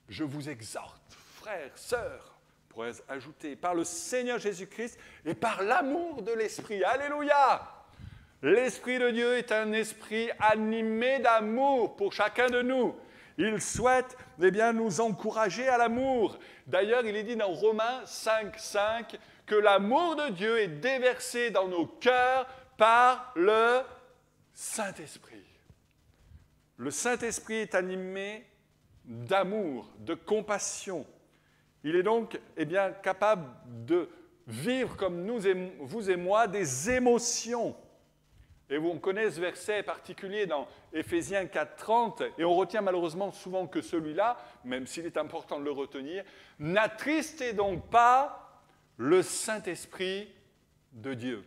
Je vous exhorte, frères, sœurs, on pourrait ajouter, par le Seigneur Jésus-Christ et par l'amour de l'Esprit. Alléluia! L'Esprit de Dieu est un esprit animé d'amour pour chacun de nous. Il souhaite nous encourager à l'amour. D'ailleurs, il est dit dans Romains 5, 5 que l'amour de Dieu est déversé dans nos cœurs par le Saint-Esprit. Le Saint-Esprit est animé d'amour, de compassion. Il est donc capable de vivre comme nous, vous et moi, des émotions. Et on connaît ce verset particulier dans Éphésiens 4, 30, et on retient malheureusement souvent que celui-là, même s'il est important de le retenir, n'attristez donc pas le Saint-Esprit de Dieu.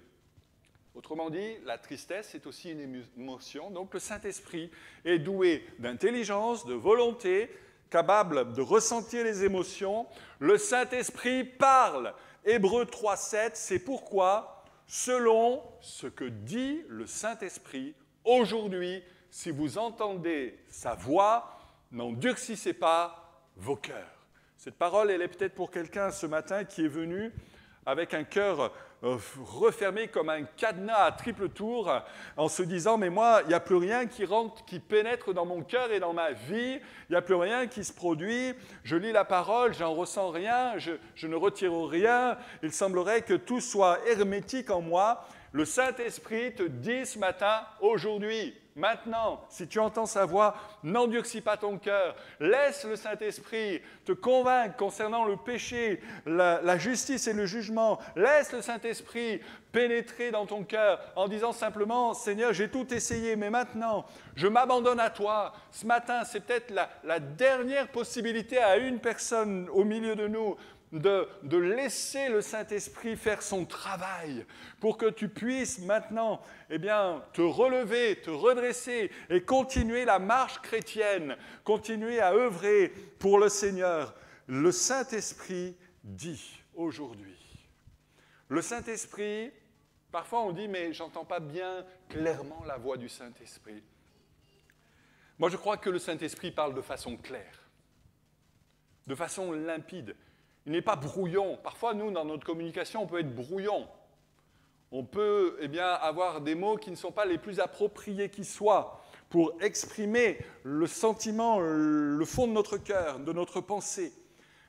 Autrement dit, la tristesse est aussi une émotion, donc le Saint-Esprit est doué d'intelligence, de volonté, capable de ressentir les émotions. Le Saint-Esprit parle. Hébreux 3, 7, c'est pourquoi... Selon ce que dit le Saint-Esprit, aujourd'hui, si vous entendez sa voix, n'endurcissez pas vos cœurs. Cette parole, elle est peut-être pour quelqu'un ce matin qui est venu avec un cœur refermé comme un cadenas à triple tour, en se disant « mais moi, il n'y a plus rien qui rentre, qui pénètre dans mon cœur et dans ma vie, il n'y a plus rien qui se produit, je lis la parole, j'en ressens rien, je ne retire rien, il semblerait que tout soit hermétique en moi. » Le Saint-Esprit te dit ce matin, aujourd'hui, maintenant, si tu entends sa voix, n'endurcis pas ton cœur. Laisse le Saint-Esprit te convaincre concernant le péché, la justice et le jugement. Laisse le Saint-Esprit pénétrer dans ton cœur en disant simplement, Seigneur, j'ai tout essayé, mais maintenant, je m'abandonne à toi. Ce matin, c'est peut-être la dernière possibilité à une personne au milieu de nous de laisser le Saint-Esprit faire son travail pour que tu puisses maintenant te relever, te redresser et continuer la marche chrétienne, continuer à œuvrer pour le Seigneur. Le Saint-Esprit dit aujourd'hui. Le Saint-Esprit, parfois on dit, mais j'entends pas bien clairement la voix du Saint-Esprit. Moi, je crois que le Saint-Esprit parle de façon claire, de façon limpide. Il n'est pas brouillon. Parfois, nous, dans notre communication, on peut être brouillon. On peut avoir des mots qui ne sont pas les plus appropriés qui soient pour exprimer le sentiment, le fond de notre cœur, de notre pensée.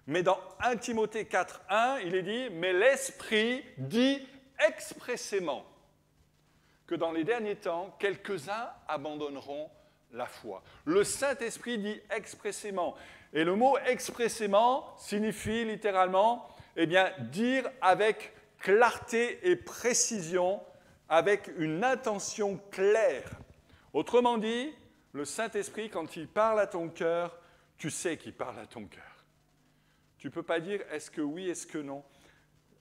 Mais dans 1 Timothée 4:1, il est dit « Mais l'Esprit dit expressément que dans les derniers temps, quelques-uns abandonneront la foi. » Le Saint-Esprit dit expressément. Et le mot « expressément » signifie littéralement dire avec clarté et précision, avec une intention claire. Autrement dit, le Saint-Esprit, quand il parle à ton cœur, tu sais qu'il parle à ton cœur. Tu ne peux pas dire « est-ce que oui, est-ce que non ?»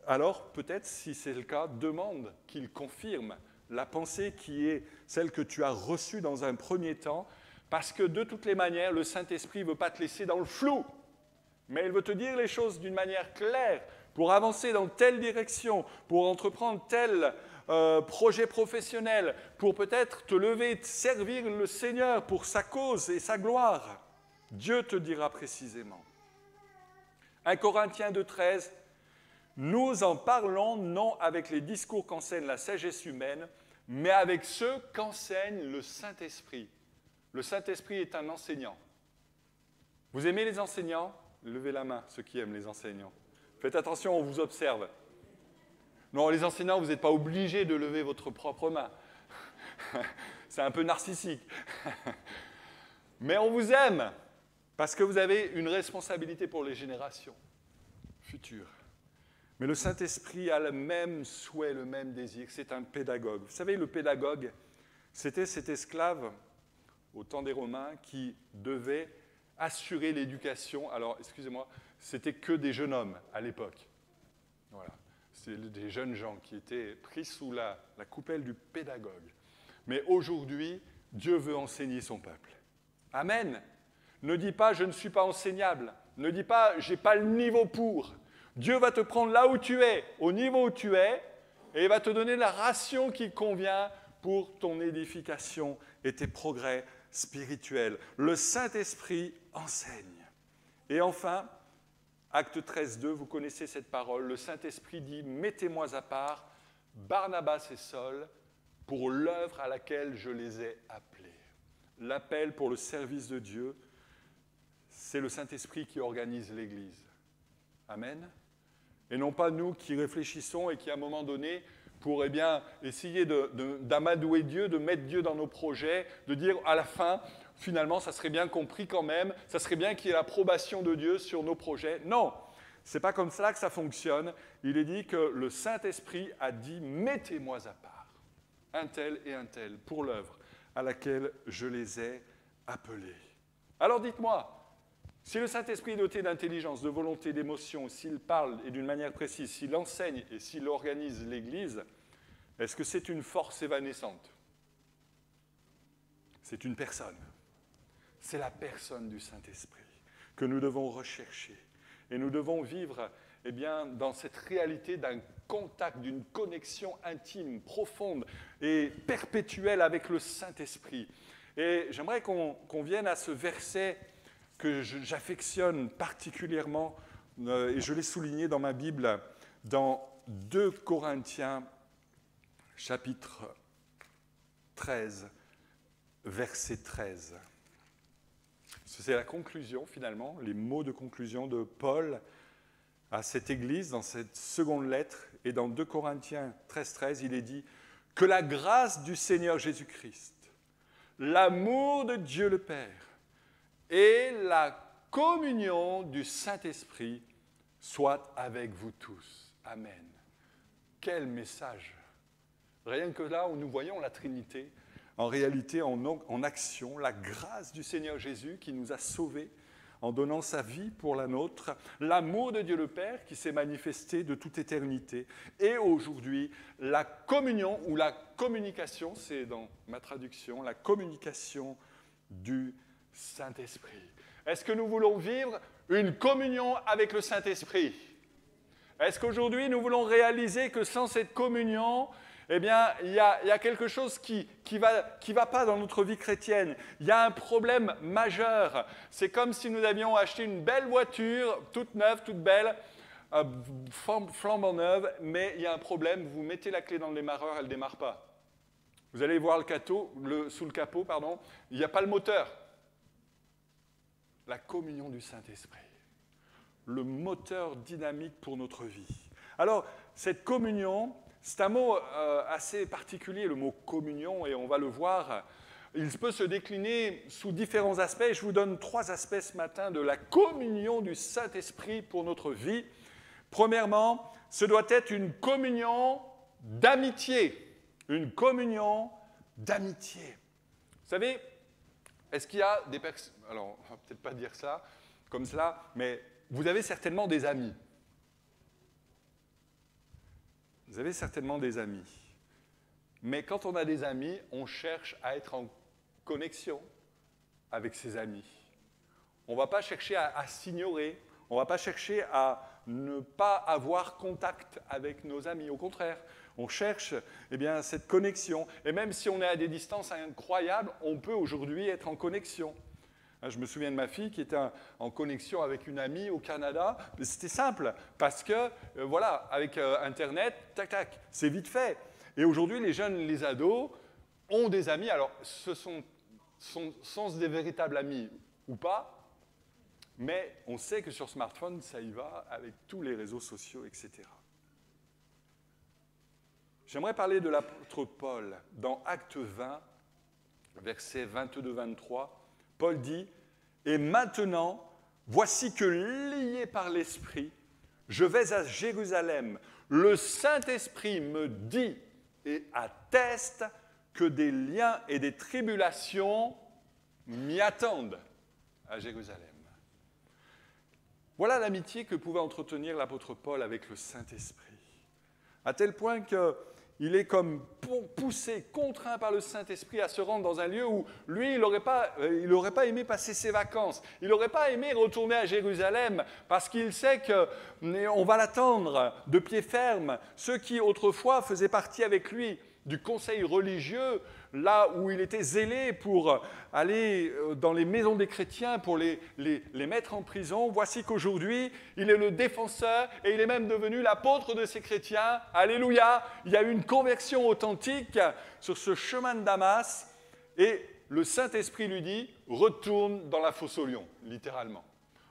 Alors, peut-être, si c'est le cas, demande qu'il confirme la pensée qui est celle que tu as reçue dans un premier temps, parce que de toutes les manières, le Saint-Esprit ne veut pas te laisser dans le flou, mais il veut te dire les choses d'une manière claire, pour avancer dans telle direction, pour entreprendre tel projet professionnel, pour peut-être te lever, te servir le Seigneur pour sa cause et sa gloire. Dieu te dira précisément. 1 Corinthiens 2:13, « Nous en parlons non avec les discours qu'enseigne la sagesse humaine, mais avec ceux qu'enseigne le Saint-Esprit. » Le Saint-Esprit est un enseignant. Vous aimez les enseignants? Levez la main, ceux qui aiment les enseignants. Faites attention, on vous observe. Non, les enseignants, vous n'êtes pas obligés de lever votre propre main. C'est un peu narcissique. Mais on vous aime, parce que vous avez une responsabilité pour les générations futures. Mais le Saint-Esprit a le même souhait, le même désir. C'est un pédagogue. Vous savez, le pédagogue, c'était cet esclave au temps des Romains qui devait assurer l'éducation. Alors, excusez-moi, c'était que des jeunes hommes à l'époque. Voilà. C'était des jeunes gens qui étaient pris sous la coupelle du pédagogue. Mais aujourd'hui, Dieu veut enseigner son peuple. Amen. Ne dis pas « je ne suis pas enseignable ». Ne dis pas « je n'ai pas le niveau pour ». Dieu va te prendre là où tu es, au niveau où tu es, et il va te donner la ration qui convient pour ton édification et tes progrès spirituels. Le Saint-Esprit enseigne. Et enfin, Acte 13:2, vous connaissez cette parole, le Saint-Esprit dit « Mettez-moi à part Barnabas et Saul pour l'œuvre à laquelle je les ai appelés. » L'appel pour le service de Dieu, c'est le Saint-Esprit qui organise l'Église. Amen. Et non pas nous qui réfléchissons et qui, à un moment donné, pour essayer d'amadouer Dieu, de mettre Dieu dans nos projets, de dire à la fin, finalement, ça serait bien compris quand même, ça serait bien qu'il y ait l'approbation de Dieu sur nos projets. Non, ce n'est pas comme cela que ça fonctionne. Il est dit que le Saint-Esprit a dit « Mettez-moi à part, un tel et un tel, pour l'œuvre à laquelle je les ai appelés. » Alors dites-moi, si le Saint-Esprit est doté d'intelligence, de volonté, d'émotion, s'il parle et d'une manière précise, s'il enseigne et s'il organise l'Église, est-ce que c'est une force évanescente? C'est une personne. C'est la personne du Saint-Esprit que nous devons rechercher. Et nous devons vivre dans cette réalité d'un contact, d'une connexion intime, profonde et perpétuelle avec le Saint-Esprit. Et j'aimerais qu'on vienne à ce verset que j'affectionne particulièrement, et je l'ai souligné dans ma Bible, dans 2 Corinthiens, chapitre 13, verset 13. C'est la conclusion, finalement, les mots de conclusion de Paul à cette Église, dans cette seconde lettre. Et dans 2 Corinthiens 13, il est dit « Que la grâce du Seigneur Jésus-Christ, l'amour de Dieu le Père et la communion du Saint-Esprit soient avec vous tous. Amen. » Quel message! Rien que là où nous voyons la Trinité, en réalité, en action, la grâce du Seigneur Jésus qui nous a sauvés en donnant sa vie pour la nôtre, l'amour de Dieu le Père qui s'est manifesté de toute éternité, et aujourd'hui, la communion ou la communication, c'est dans ma traduction, la communication du Saint-Esprit. Est-ce que nous voulons vivre une communion avec le Saint-Esprit? Est-ce qu'aujourd'hui, nous voulons réaliser que sans cette communion, eh bien, il y a quelque chose qui va pas dans notre vie chrétienne. Il y a un problème majeur. C'est comme si nous avions acheté une belle voiture, toute neuve, toute belle, flambant neuve, mais il y a un problème. Vous mettez la clé dans le démarreur, elle ne démarre pas. Vous allez voir sous le capot, il n'y a pas le moteur. La communion du Saint-Esprit. Le moteur dynamique pour notre vie. Alors, cette communion, c'est un mot assez particulier, le mot communion, et on va le voir. Il peut se décliner sous différents aspects. Je vous donne 3 aspects ce matin de la communion du Saint-Esprit pour notre vie. Premièrement, ce doit être une communion d'amitié. Une communion d'amitié. Vous savez, est-ce qu'il y a des personnes... Alors, on ne va peut-être pas dire ça comme cela, mais vous avez certainement des amis. Vous avez certainement des amis. Mais quand on a des amis, on cherche à être en connexion avec ses amis. On ne va pas chercher à s'ignorer. On ne va pas chercher à ne pas avoir contact avec nos amis. Au contraire, on cherche cette connexion. Et même si on est à des distances incroyables, on peut aujourd'hui être en connexion. Je me souviens de ma fille qui était en connexion avec une amie au Canada. C'était simple, parce que, avec Internet, tac, tac, c'est vite fait. Et aujourd'hui, les jeunes, les ados, ont des amis. Alors, ce sont des véritables amis ou pas, mais on sait que sur smartphone, ça y va avec tous les réseaux sociaux, etc. J'aimerais parler de l'apôtre Paul. Dans Actes 20, versets 22-23, Paul dit « Et maintenant, voici que lié par l'Esprit, je vais à Jérusalem. Le Saint-Esprit me dit et atteste que des liens et des tribulations m'y attendent à Jérusalem. » Voilà l'amitié que pouvait entretenir l'apôtre Paul avec le Saint-Esprit. À tel point qu'il est comme poussé, contraint par le Saint-Esprit à se rendre dans un lieu où lui, il n'aurait pas aimé passer ses vacances. Il n'aurait pas aimé retourner à Jérusalem parce qu'il sait qu'on va l'attendre de pied ferme. Ceux qui autrefois faisaient partie avec lui du conseil religieux, là où il était zélé pour aller dans les maisons des chrétiens, pour les mettre en prison. Voici qu'aujourd'hui, il est le défenseur et il est même devenu l'apôtre de ces chrétiens. Alléluia! Il y a eu une conversion authentique sur ce chemin de Damas et le Saint-Esprit lui dit « Retourne dans la fosse aux lions », littéralement.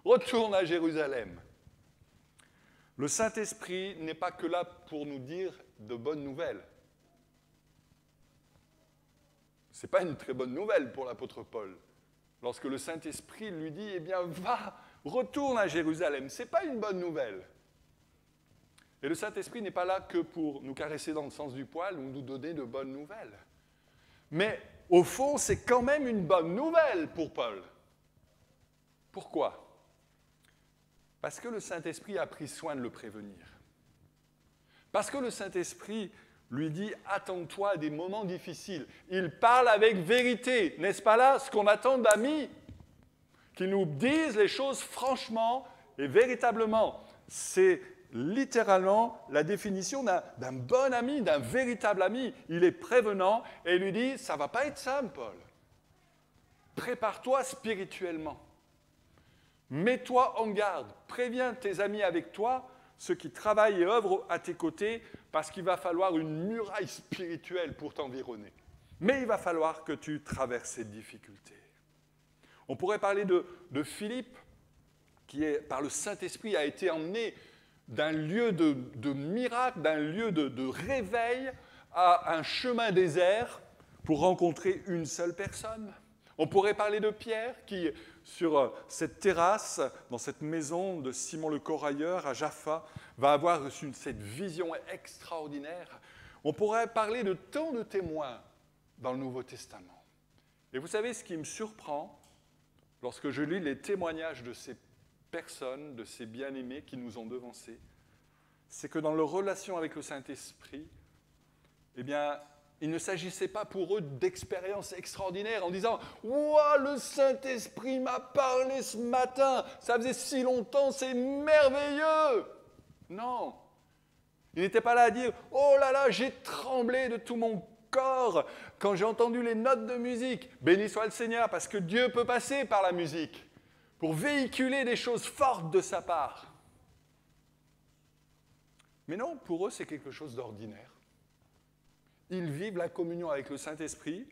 Retourne à Jérusalem. Le Saint-Esprit n'est pas que là pour nous dire de bonnes nouvelles. Ce n'est pas une très bonne nouvelle pour l'apôtre Paul. Lorsque le Saint-Esprit lui dit « Eh bien, va, retourne à Jérusalem », ce n'est pas une bonne nouvelle. Et le Saint-Esprit n'est pas là que pour nous caresser dans le sens du poil ou nous donner de bonnes nouvelles. Mais au fond, c'est quand même une bonne nouvelle pour Paul. Pourquoi ? Parce que le Saint-Esprit a pris soin de le prévenir. Parce que le Saint-Esprit lui dit « Attends-toi à des moments difficiles ». Il parle avec vérité. N'est-ce pas là ce qu'on attend d'amis ? Qu'ils nous disent les choses franchement et véritablement. C'est littéralement la définition d'un bon ami, d'un véritable ami. Il est prévenant et il lui dit « Ça ne va pas être simple, Paul. Prépare-toi spirituellement. Mets-toi en garde. Préviens tes amis avec toi, ceux qui travaillent et œuvrent à tes côtés, parce qu'il va falloir une muraille spirituelle pour t'environner. Mais il va falloir que tu traverses cette difficulté. » On pourrait parler de Philippe, qui, par le Saint-Esprit, a été emmené d'un lieu de miracle, d'un lieu de réveil, à un chemin désert pour rencontrer une seule personne. On pourrait parler de Pierre, qui, sur cette terrasse, dans cette maison de Simon le Corailleur à Jaffa, va avoir cette vision extraordinaire. On pourrait parler de tant de témoins dans le Nouveau Testament. Et vous savez ce qui me surprend lorsque je lis les témoignages de ces personnes, de ces bien-aimés qui nous ont devancés, c'est que dans leur relation avec le Saint-Esprit, eh bien, il ne s'agissait pas pour eux d'expériences extraordinaires en disant « Ouah, le Saint-Esprit m'a parlé ce matin, ça faisait si longtemps, c'est merveilleux !» Non. Il n'était pas là à dire « Oh là là, j'ai tremblé de tout mon corps quand j'ai entendu les notes de musique. » Béni soit le Seigneur, parce que Dieu peut passer par la musique pour véhiculer des choses fortes de sa part. Mais non, pour eux, c'est quelque chose d'ordinaire. Ils vivent la communion avec le Saint-Esprit,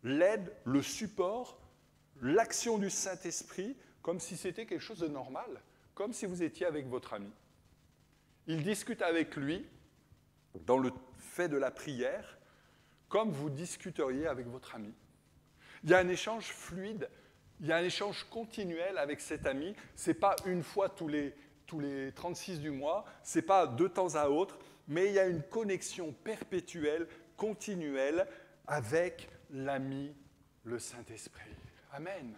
l'aide, le support, l'action du Saint-Esprit, comme si c'était quelque chose de normal, comme si vous étiez avec votre ami. Ils discutent avec lui dans le fait de la prière, comme vous discuteriez avec votre ami. Il y a un échange fluide, il y a un échange continuel avec cet ami. Ce n'est pas une fois tous les 36 du mois, ce n'est pas de temps à autre, mais il y a une connexion perpétuelle, continuelle avec l'ami, le Saint-Esprit. Amen.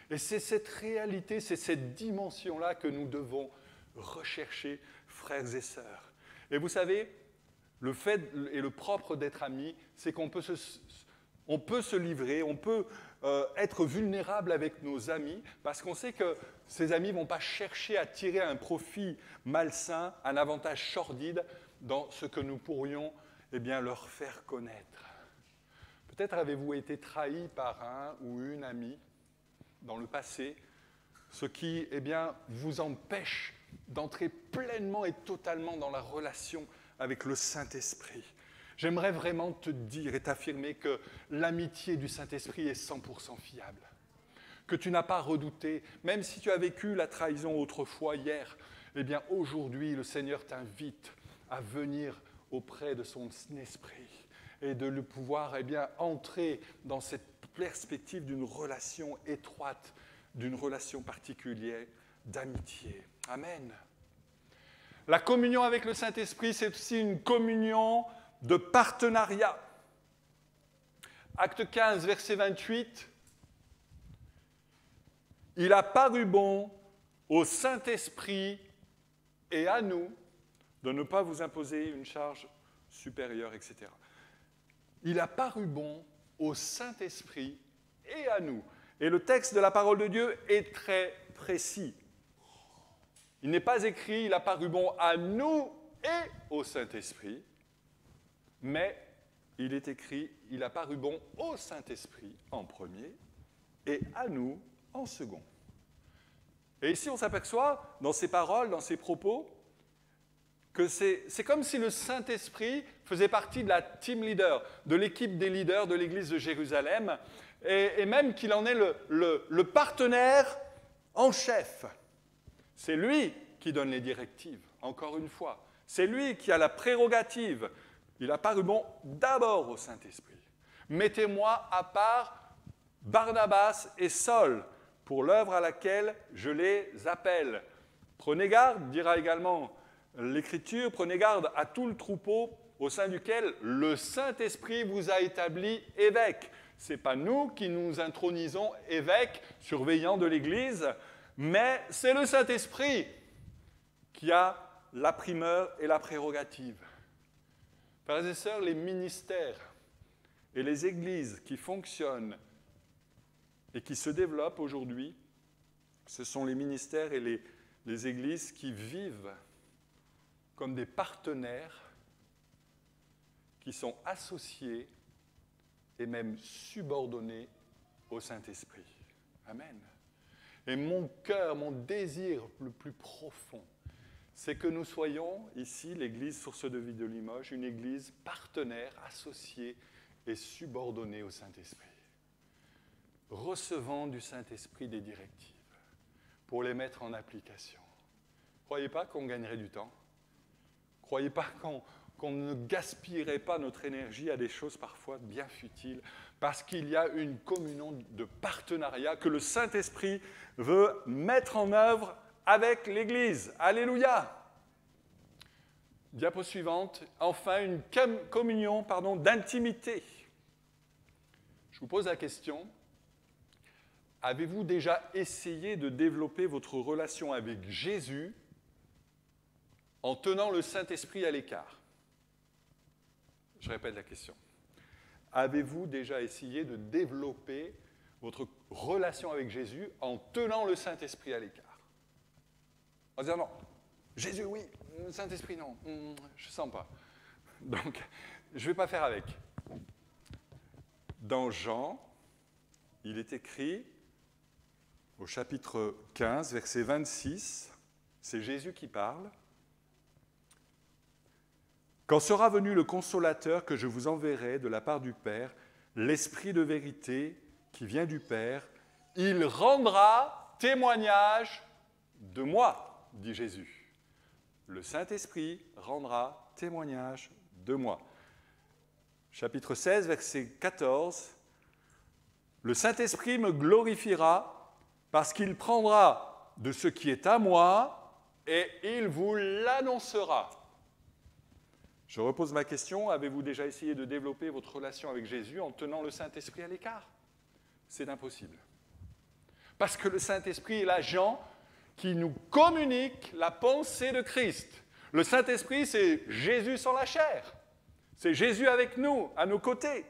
Et c'est cette réalité, c'est cette dimension-là que nous devons rechercher, frères et sœurs. Et vous savez, le fait et le propre d'être amis, c'est qu'on peut se livrer, on peut être vulnérable avec nos amis, parce qu'on sait que ces amis ne vont pas chercher à tirer un profit malsain, un avantage sordide dans ce que nous pourrions leur faire connaître. Peut-être avez-vous été trahi par un ou une amie dans le passé, ce qui vous empêche d'entrer pleinement et totalement dans la relation avec le Saint-Esprit. J'aimerais vraiment te dire et t'affirmer que l'amitié du Saint-Esprit est 100% fiable. Que tu n'as pas redouté, même si tu as vécu la trahison autrefois, hier, aujourd'hui, le Seigneur t'invite à venir auprès de son Esprit et de le pouvoir entrer dans cette perspective d'une relation étroite, d'une relation particulière, d'amitié. Amen. La communion avec le Saint-Esprit, c'est aussi une communion de partenariat. Acte 15, verset 28. « Il a paru bon au Saint-Esprit et à nous de ne pas vous imposer une charge supérieure, etc. » Il a paru bon au Saint-Esprit et à nous. Et le texte de la parole de Dieu est très précis. Il n'est pas écrit « il a paru bon à nous et au Saint-Esprit », mais il est écrit « il a paru bon au Saint-Esprit en premier et à nous en second ». Et ici, on s'aperçoit, dans ces paroles, dans ces propos, que c'est comme si le Saint-Esprit faisait partie de la team leader, de l'équipe des leaders de l'Église de Jérusalem, et même qu'il en est le partenaire en chef. C'est lui qui donne les directives, encore une fois. C'est lui qui a la prérogative. Il a paru bon d'abord au Saint-Esprit. Mettez-moi à part Barnabas et Saul pour l'œuvre à laquelle je les appelle. Prenez garde, dira également l'Écriture, prenez garde à tout le troupeau au sein duquel le Saint-Esprit vous a établi évêque. Ce n'est pas nous qui nous intronisons évêques, surveillants de l'Église, mais c'est le Saint-Esprit qui a la primeur et la prérogative. Frères et sœurs, les ministères et les églises qui fonctionnent et qui se développent aujourd'hui, ce sont les ministères et les églises qui vivent comme des partenaires qui sont associés et même subordonnés au Saint-Esprit. Amen. Et mon cœur, mon désir le plus profond, c'est que nous soyons ici, l'Église Source de Vie de Limoges, une Église partenaire, associée et subordonnée au Saint-Esprit. Recevant du Saint-Esprit des directives pour les mettre en application. Croyez pas qu'on gagnerait du temps. Croyez pas qu'on ne gaspillerait pas notre énergie à des choses parfois bien futiles, parce qu'il y a une communion de partenariat que le Saint-Esprit veut mettre en œuvre avec l'Église. Alléluia! Diapo suivante. Enfin, une communion d'intimité. Je vous pose la question. Avez-vous déjà essayé de développer votre relation avec Jésus en tenant le Saint-Esprit à l'écart? Je répète la question. Avez-vous déjà essayé de développer votre relation avec Jésus en tenant le Saint-Esprit à l'écart? On va dire non. Jésus, oui. Saint-Esprit, non. Je ne sens pas. Donc, je ne vais pas faire avec. Dans Jean, il est écrit, au chapitre 15, verset 26, c'est Jésus qui parle. « Quand sera venu le consolateur que je vous enverrai de la part du Père, l'Esprit de vérité qui vient du Père, il rendra témoignage de moi, dit Jésus. Le Saint-Esprit rendra témoignage de moi. » Chapitre 16, verset 14. « Le Saint-Esprit me glorifiera parce qu'il prendra de ce qui est à moi et il vous l'annoncera. » Je repose ma question, avez-vous déjà essayé de développer votre relation avec Jésus en tenant le Saint-Esprit à l'écart? C'est impossible. Parce que le Saint-Esprit est l'agent qui nous communique la pensée de Christ. Le Saint-Esprit, c'est Jésus sans la chair. C'est Jésus avec nous, à nos côtés.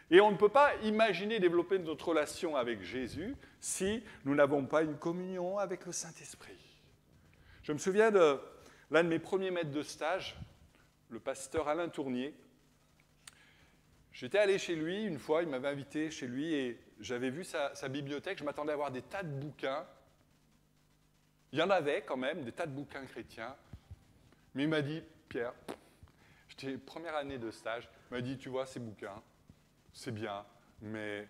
Et on ne peut pas imaginer développer notre relation avec Jésus si nous n'avons pas une communion avec le Saint-Esprit. Je me souviens de l'un de mes premiers maîtres de stage, le pasteur Alain Tournier. J'étais allé chez lui une fois, il m'avait invité chez lui et j'avais vu sa bibliothèque, je m'attendais à voir des tas de bouquins. Il y en avait quand même, des tas de bouquins chrétiens. Mais il m'a dit, Pierre, j'étais première année de stage, il m'a dit, tu vois, ces bouquins, c'est bien, mais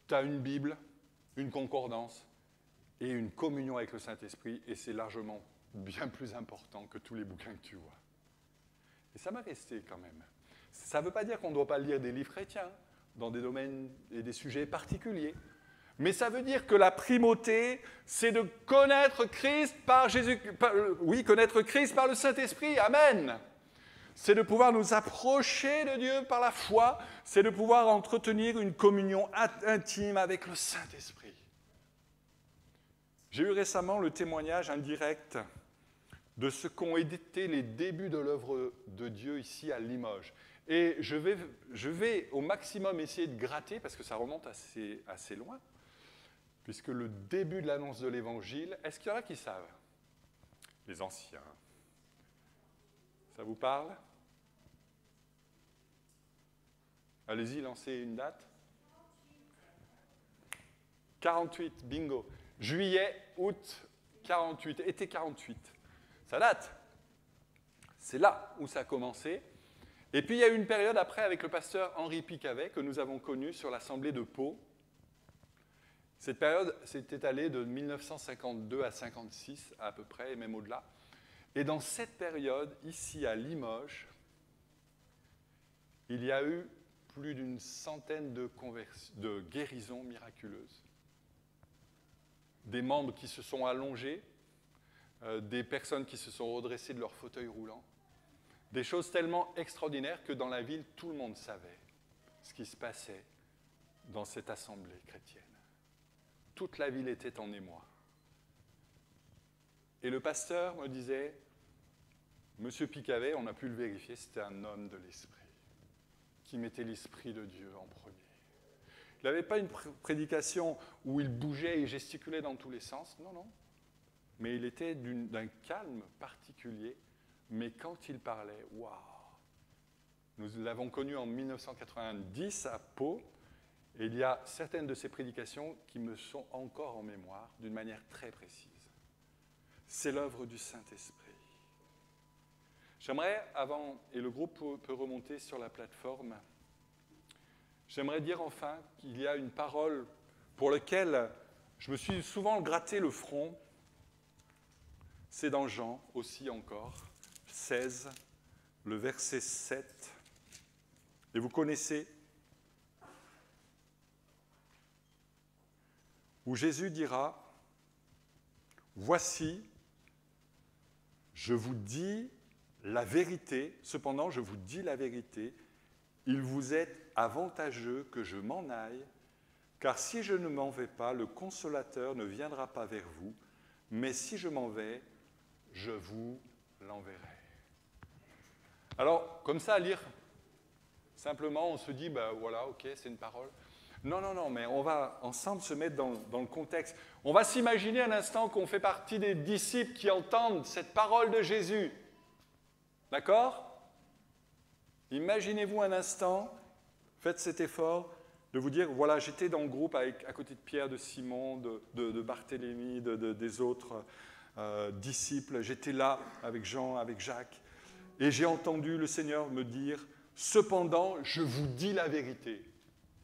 tu as une Bible, une concordance et une communion avec le Saint-Esprit et c'est largement bien plus important que tous les bouquins que tu vois. Et ça m'a resté quand même. Ça ne veut pas dire qu'on ne doit pas lire des livres chrétiens dans des domaines et des sujets particuliers. Mais ça veut dire que la primauté, c'est de connaître Christ par Jésus, connaître Christ par le Saint-Esprit. Amen. C'est de pouvoir nous approcher de Dieu par la foi. C'est de pouvoir entretenir une communion intime avec le Saint-Esprit. J'ai eu récemment le témoignage indirect de ce qu'ont été les débuts de l'œuvre de Dieu ici à Limoges. Et je vais au maximum essayer de gratter, parce que ça remonte assez loin, puisque le début de l'annonce de l'Évangile, est-ce qu'il y en a qui savent? Les anciens. Ça vous parle? Allez-y, lancez une date. 48, bingo. Juillet, août 48, été 48. Ça date. C'est là où ça a commencé. Et puis il y a eu une période après avec le pasteur Henri Picavet que nous avons connu sur l'assemblée de Pau. Cette période s'est étalée de 1952 à 1956 à peu près, et même au-delà. Et dans cette période, ici à Limoges, il y a eu plus d'une centaine de guérisons miraculeuses. Des membres qui se sont allongés, des personnes qui se sont redressées de leur fauteuil roulant. Des choses tellement extraordinaires que dans la ville, tout le monde savait ce qui se passait dans cette assemblée chrétienne. Toute la ville était en émoi. Et le pasteur me disait, Monsieur Picavet, on a pu le vérifier, c'était un homme de l'esprit, qui mettait l'esprit de Dieu en premier. Il n'avait pas une prédication où il bougeait et gesticulait dans tous les sens, non, non. Mais il était d'un calme particulier, mais quand il parlait, waouh! Nous l'avons connu en 1990 à Pau, et il y a certaines de ses prédications qui me sont encore en mémoire d'une manière très précise. C'est l'œuvre du Saint-Esprit. J'aimerais, avant, et le groupe peut remonter sur la plateforme, j'aimerais dire enfin qu'il y a une parole pour laquelle je me suis souvent gratté le front. C'est dans Jean aussi encore, 16, le verset 7. Et vous connaissez, où Jésus dira, « Voici, je vous dis la vérité, cependant je vous dis la vérité, il vous est avantageux que je m'en aille, car si je ne m'en vais pas, le Consolateur ne viendra pas vers vous, mais si je m'en vais, je vous l'enverrai. » Alors, comme ça, à lire, simplement, on se dit, ben voilà, ok, c'est une parole. Non, non, non, mais on va ensemble se mettre dans le contexte. On va s'imaginer un instant qu'on fait partie des disciples qui entendent cette parole de Jésus. D'accord? Imaginez-vous un instant, faites cet effort de vous dire, voilà, j'étais dans le groupe à côté de Pierre, de Simon, de Barthélemy, des autres disciples. J'étais là avec Jean, avec Jacques, et j'ai entendu le Seigneur me dire, cependant, je vous dis la vérité.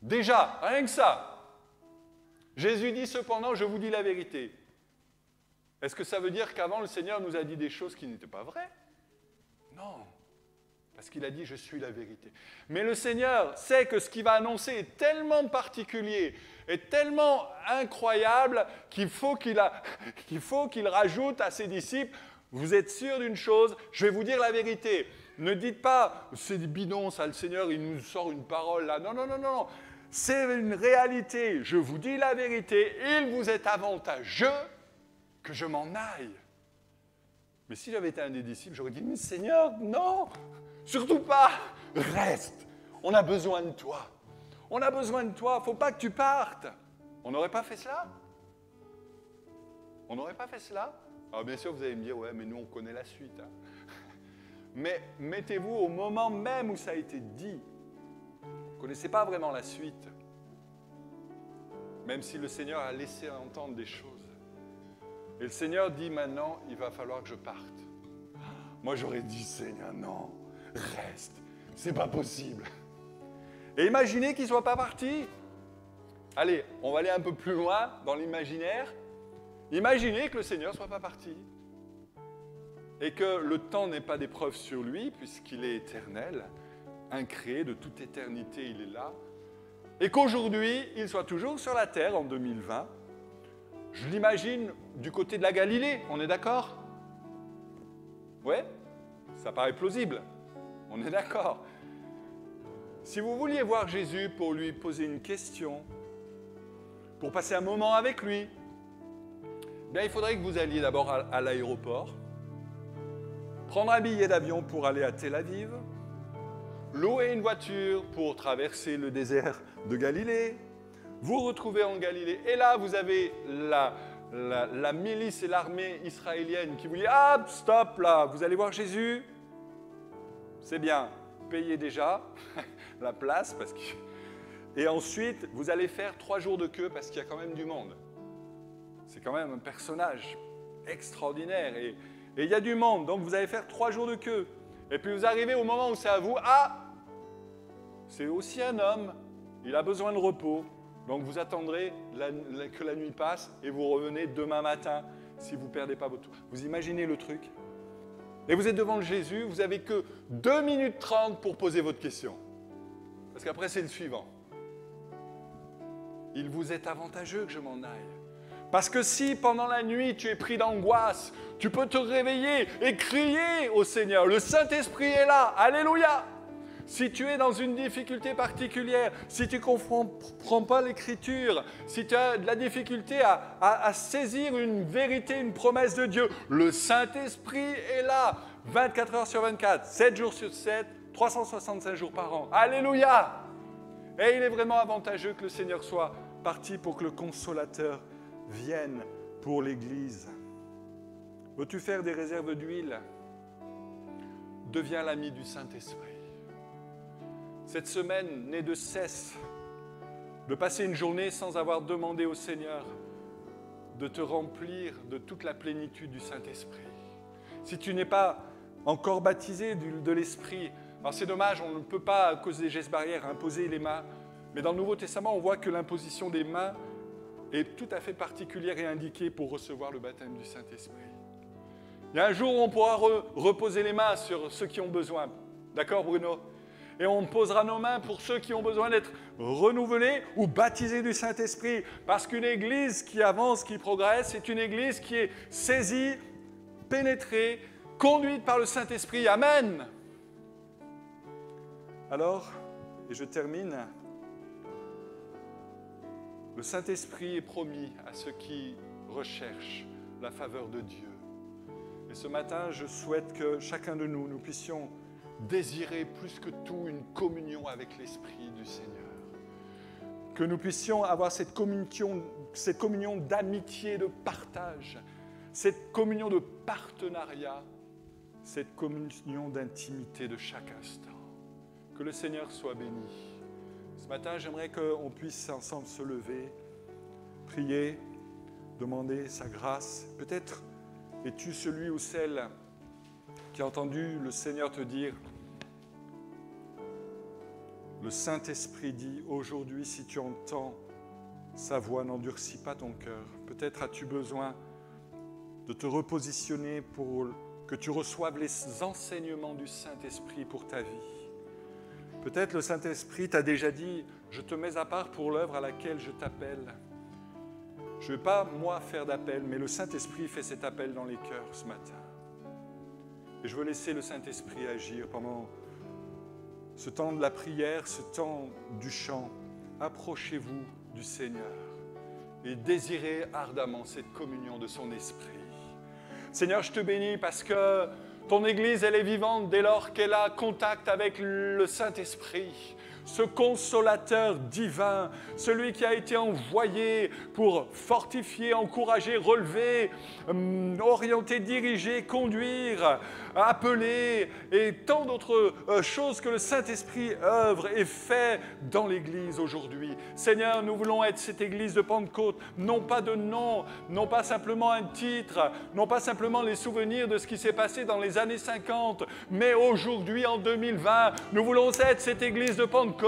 Déjà, rien que ça. Jésus dit, cependant, je vous dis la vérité. Est-ce que ça veut dire qu'avant, le Seigneur nous a dit des choses qui n'étaient pas vraies? Non. Parce qu'il a dit, je suis la vérité. Mais le Seigneur sait que ce qu'il va annoncer est tellement particulier, est tellement incroyable qu'il faut qu'il rajoute à ses disciples, vous êtes sûrs d'une chose, je vais vous dire la vérité. Ne dites pas, c'est des bidons, ça, le Seigneur, il nous sort une parole là. Non, non, non, non. C'est une réalité. Je vous dis la vérité. Il vous est avantageux que je m'en aille. Mais si j'avais été un des disciples, j'aurais dit, mais Seigneur, non, surtout pas, reste. On a besoin de toi. On a besoin de toi. Il ne faut pas que tu partes. On n'aurait pas fait cela? On n'aurait pas fait cela? Alors bien sûr, vous allez me dire, ouais, mais nous, on connaît la suite. Hein. Mais mettez-vous au moment même où ça a été dit. Vous ne connaissez pas vraiment la suite. Même si le Seigneur a laissé entendre des choses. Et le Seigneur dit maintenant, il va falloir que je parte. Moi, j'aurais dit, Seigneur, non, reste. C'est pas possible. Et imaginez qu'il ne soit pas parti. Allez, on va aller un peu plus loin dans l'imaginaire. Imaginez que le Seigneur ne soit pas parti. Et que le temps n'ait pas d'épreuve sur lui, puisqu'il est éternel, incréé, de toute éternité, il est là. Et qu'aujourd'hui, il soit toujours sur la terre en 2020. Je l'imagine du côté de la Galilée, on est d'accord? Ouais, ça paraît plausible, on est d'accord. Si vous vouliez voir Jésus pour lui poser une question, pour passer un moment avec lui, bien, il faudrait que vous alliez d'abord à l'aéroport, prendre un billet d'avion pour aller à Tel Aviv, louer une voiture pour traverser le désert de Galilée, vous retrouvez en Galilée, et là, vous avez la milice et l'armée israélienne qui vous dit « Ah, stop, là, vous allez voir Jésus ?» C'est bien, payez déjà la place, parce que... et ensuite, vous allez faire 3 jours de queue, parce qu'il y a quand même du monde. C'est quand même un personnage extraordinaire, et il y a du monde, donc vous allez faire 3 jours de queue. Et puis vous arrivez au moment où c'est à vous, ah, c'est aussi un homme, il a besoin de repos. Donc vous attendrez que la nuit passe et vous revenez demain matin si vous ne perdez pas votre tour. Vous imaginez le truc? Et vous êtes devant Jésus, vous n'avez que 2 minutes 30 pour poser votre question. Parce qu'après c'est le suivant. Il vous est avantageux que je m'en aille. Parce que si pendant la nuit tu es pris d'angoisse, tu peux te réveiller et crier au Seigneur. Le Saint-Esprit est là, alléluia! Si tu es dans une difficulté particulière, si tu ne comprends pas l'Écriture, si tu as de la difficulté à saisir une vérité, une promesse de Dieu, le Saint-Esprit est là, 24 heures sur 24, 7 jours sur 7, 365 jours par an. Alléluia! Et il est vraiment avantageux que le Seigneur soit parti pour que le Consolateur vienne pour l'Église. Veux-tu faire des réserves d'huile? Deviens l'ami du Saint-Esprit. Cette semaine n'est de cesse de passer une journée sans avoir demandé au Seigneur de te remplir de toute la plénitude du Saint-Esprit. Si tu n'es pas encore baptisé de l'Esprit, alors c'est dommage, on ne peut pas, à cause des gestes barrières, imposer les mains, mais dans le Nouveau Testament, on voit que l'imposition des mains est tout à fait particulière et indiquée pour recevoir le baptême du Saint-Esprit. Il y a un jour où on pourra reposer les mains sur ceux qui ont besoin. D'accord, Bruno? Et on posera nos mains pour ceux qui ont besoin d'être renouvelés ou baptisés du Saint-Esprit. Parce qu'une église qui avance, qui progresse, c'est une église qui est saisie, pénétrée, conduite par le Saint-Esprit. Amen. Alors, et je termine, le Saint-Esprit est promis à ceux qui recherchent la faveur de Dieu. Et ce matin, je souhaite que chacun de nous puissions désirer plus que tout une communion avec l'Esprit du Seigneur. que nous puissions avoir cette communion d'amitié, de partage, cette communion de partenariat, cette communion d'intimité de chaque instant. Que le Seigneur soit béni. Ce matin, j'aimerais qu'on puisse ensemble se lever, prier, demander sa grâce. Peut-être es-tu celui ou celle qui a entendu le Seigneur te dire, le Saint-Esprit dit, aujourd'hui, si tu entends sa voix, n'endurcis pas ton cœur. Peut-être as-tu besoin de te repositionner pour que tu reçoives les enseignements du Saint-Esprit pour ta vie. Peut-être le Saint-Esprit t'a déjà dit, je te mets à part pour l'œuvre à laquelle je t'appelle. Je ne vais pas, moi, faire d'appel, mais le Saint-Esprit fait cet appel dans les cœurs ce matin. Et je veux laisser le Saint-Esprit agir pendant ce temps de la prière, ce temps du chant. Approchez-vous du Seigneur et désirez ardemment cette communion de son Esprit. Seigneur, je te bénis parce que ton Église, elle est vivante dès lors qu'elle a contact avec le Saint-Esprit. Ce consolateur divin, celui qui a été envoyé pour fortifier, encourager, relever, orienter, diriger, conduire, appeler et tant d'autres choses que le Saint-Esprit œuvre et fait dans l'Église aujourd'hui. Seigneur, nous voulons être cette Église de Pentecôte, non pas de nom, non pas simplement un titre, non pas simplement les souvenirs de ce qui s'est passé dans les années 50, mais aujourd'hui, en 2020, nous voulons être cette Église de Pentecôte.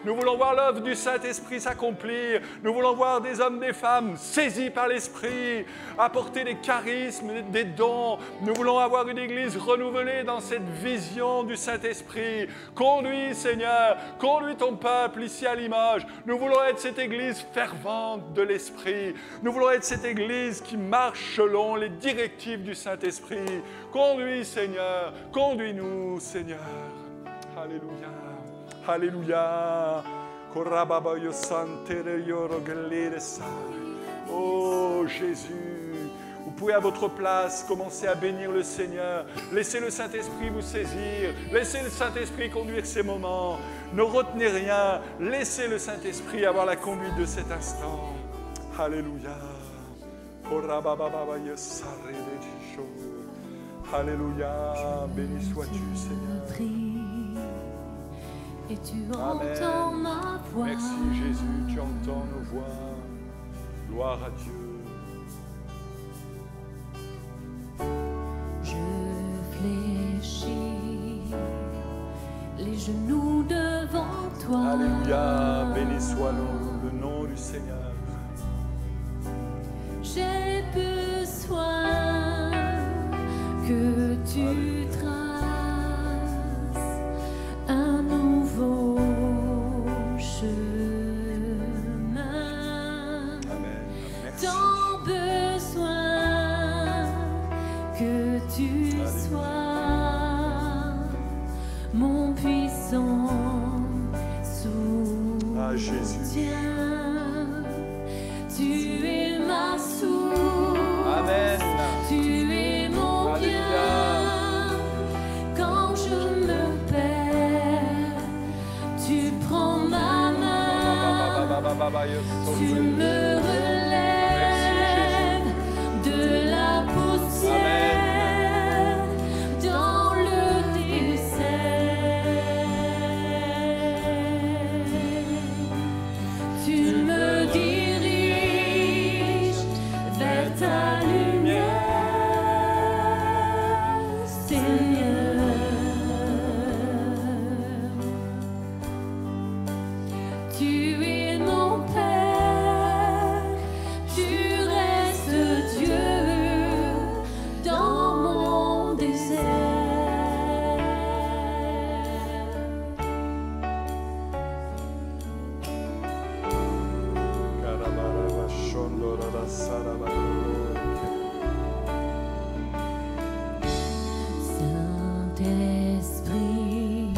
Nous voulons voir l'œuvre du Saint-Esprit s'accomplir. Nous voulons voir des hommes, des femmes saisis par l'Esprit, apporter des charismes, des dons. Nous voulons avoir une Église renouvelée dans cette vision du Saint-Esprit. Conduis, Seigneur, conduis ton peuple ici à Limoges. Nous voulons être cette Église fervente de l'Esprit. Nous voulons être cette Église qui marche selon les directives du Saint-Esprit. Conduis, Seigneur, conduis-nous, Seigneur. Alléluia. Alléluia. Oh Jésus, vous pouvez à votre place commencer à bénir le Seigneur. Laissez le Saint-Esprit vous saisir. Laissez le Saint-Esprit conduire ces moments. Ne retenez rien. Laissez le Saint-Esprit avoir la conduite de cet instant. Alléluia. Alléluia. Béni sois-tu, Seigneur. Et tu entends ma voix. Merci Jésus, tu entends nos voix. Gloire à Dieu. Je fléchis les genoux devant toi. Alléluia, béni soit le nom du Seigneur. J'ai besoin que tu traces un nouveau chemin. Amen. Merci. Tant besoin que tu sois mon puissant soutien. Ah, Jésus. Tu es ma source. Amen. Tu es mon bien. Quand je me perds, tu prends ma main. Tu me relèves de la poussière dans le désert. Tu me diriges vers ta lumière, Seigneur. Tu es mon Père, tu restes Dieu dans mon désert. Saint-Esprit,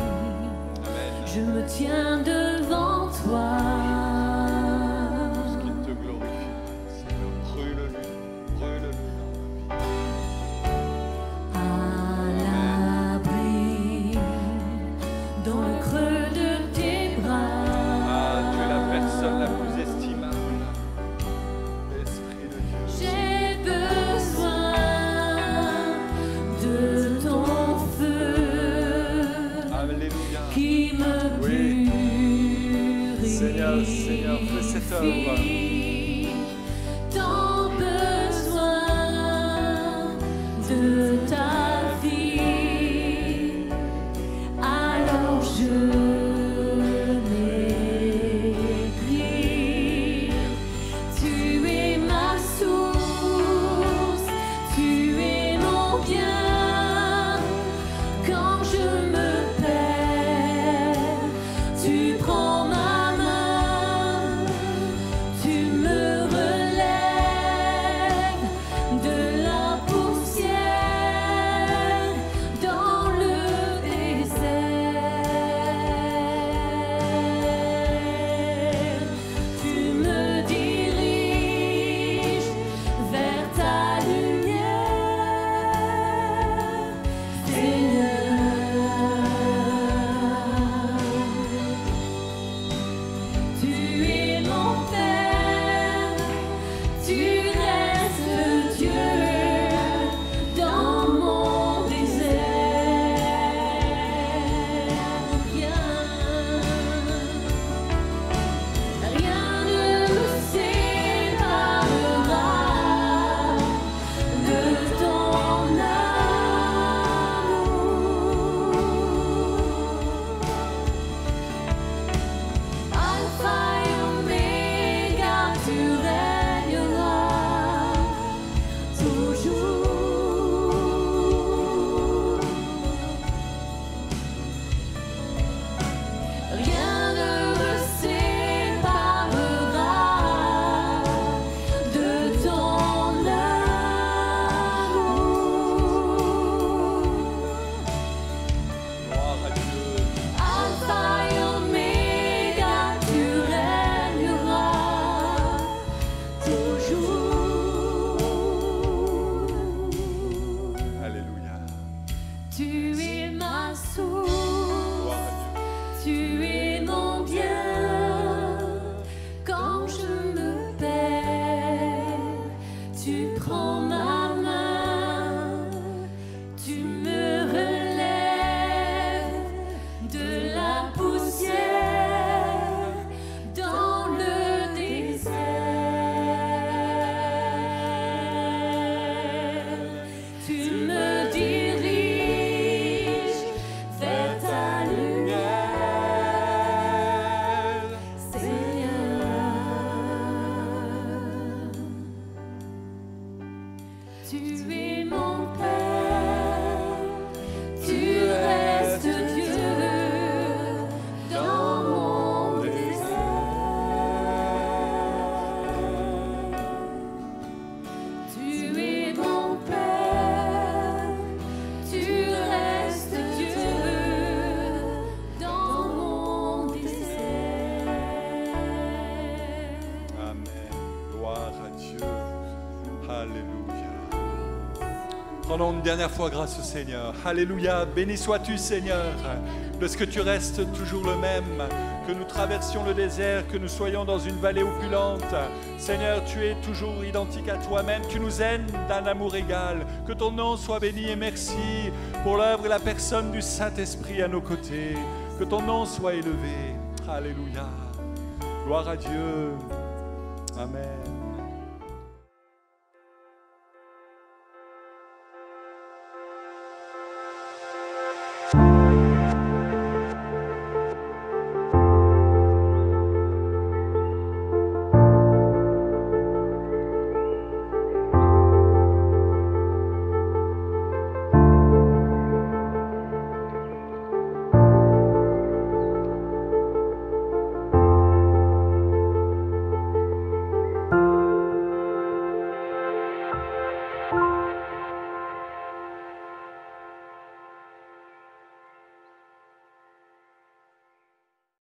je me tiens devant toi. Qu'il te glorifie, Seigneur. Brûle-lui, brûle-lui. À l'abri, dans le creux de tes bras. Ah, tu es la personne la qui me purifie. Seigneur, Seigneur, fais cette œuvre. Tant besoin de ta vie, alors je m'écris. Tu es ma source, tu es mon bien. Quand je me perds, tu prends ma main, tu me relèves de la poussière dans le désert. Tu me diriges vers ta lumière, Seigneur. Tu es mon Père, tu restes Dieu dans mon désert. Rien ne me séparera de ton amour. Alpha et Oméga, tu régneras toujours. Rien ne me séparera de ton amour. Gloire à Dieu. Alpha et Oméga, tu régneras toujours. Alléluia. Tu es ma source, Gloire à Dieu. tu es mon bien. Quand je me perds, tu prends ma main, tu me relèves de la poussière dans le désert. Tu me diriges vers ta lumière, Seigneur. Tu es mon Père, tu restes Dieu dans mon désert. Tu es mon Père, tu restes Dieu dans mon désert. Amen. Gloire à Dieu. Alléluia. Rendons une dernière fois grâce au Seigneur. Alléluia. Béni sois-tu, Seigneur, de ce que tu restes toujours le même, que nous traversions le désert, que nous soyons dans une vallée opulente. Seigneur, tu es toujours identique à toi-même. Tu nous aimes d'un amour égal. Que ton nom soit béni et merci pour l'œuvre et la personne du Saint-Esprit à nos côtés. Que ton nom soit élevé. Alléluia. Gloire à Dieu. Amen.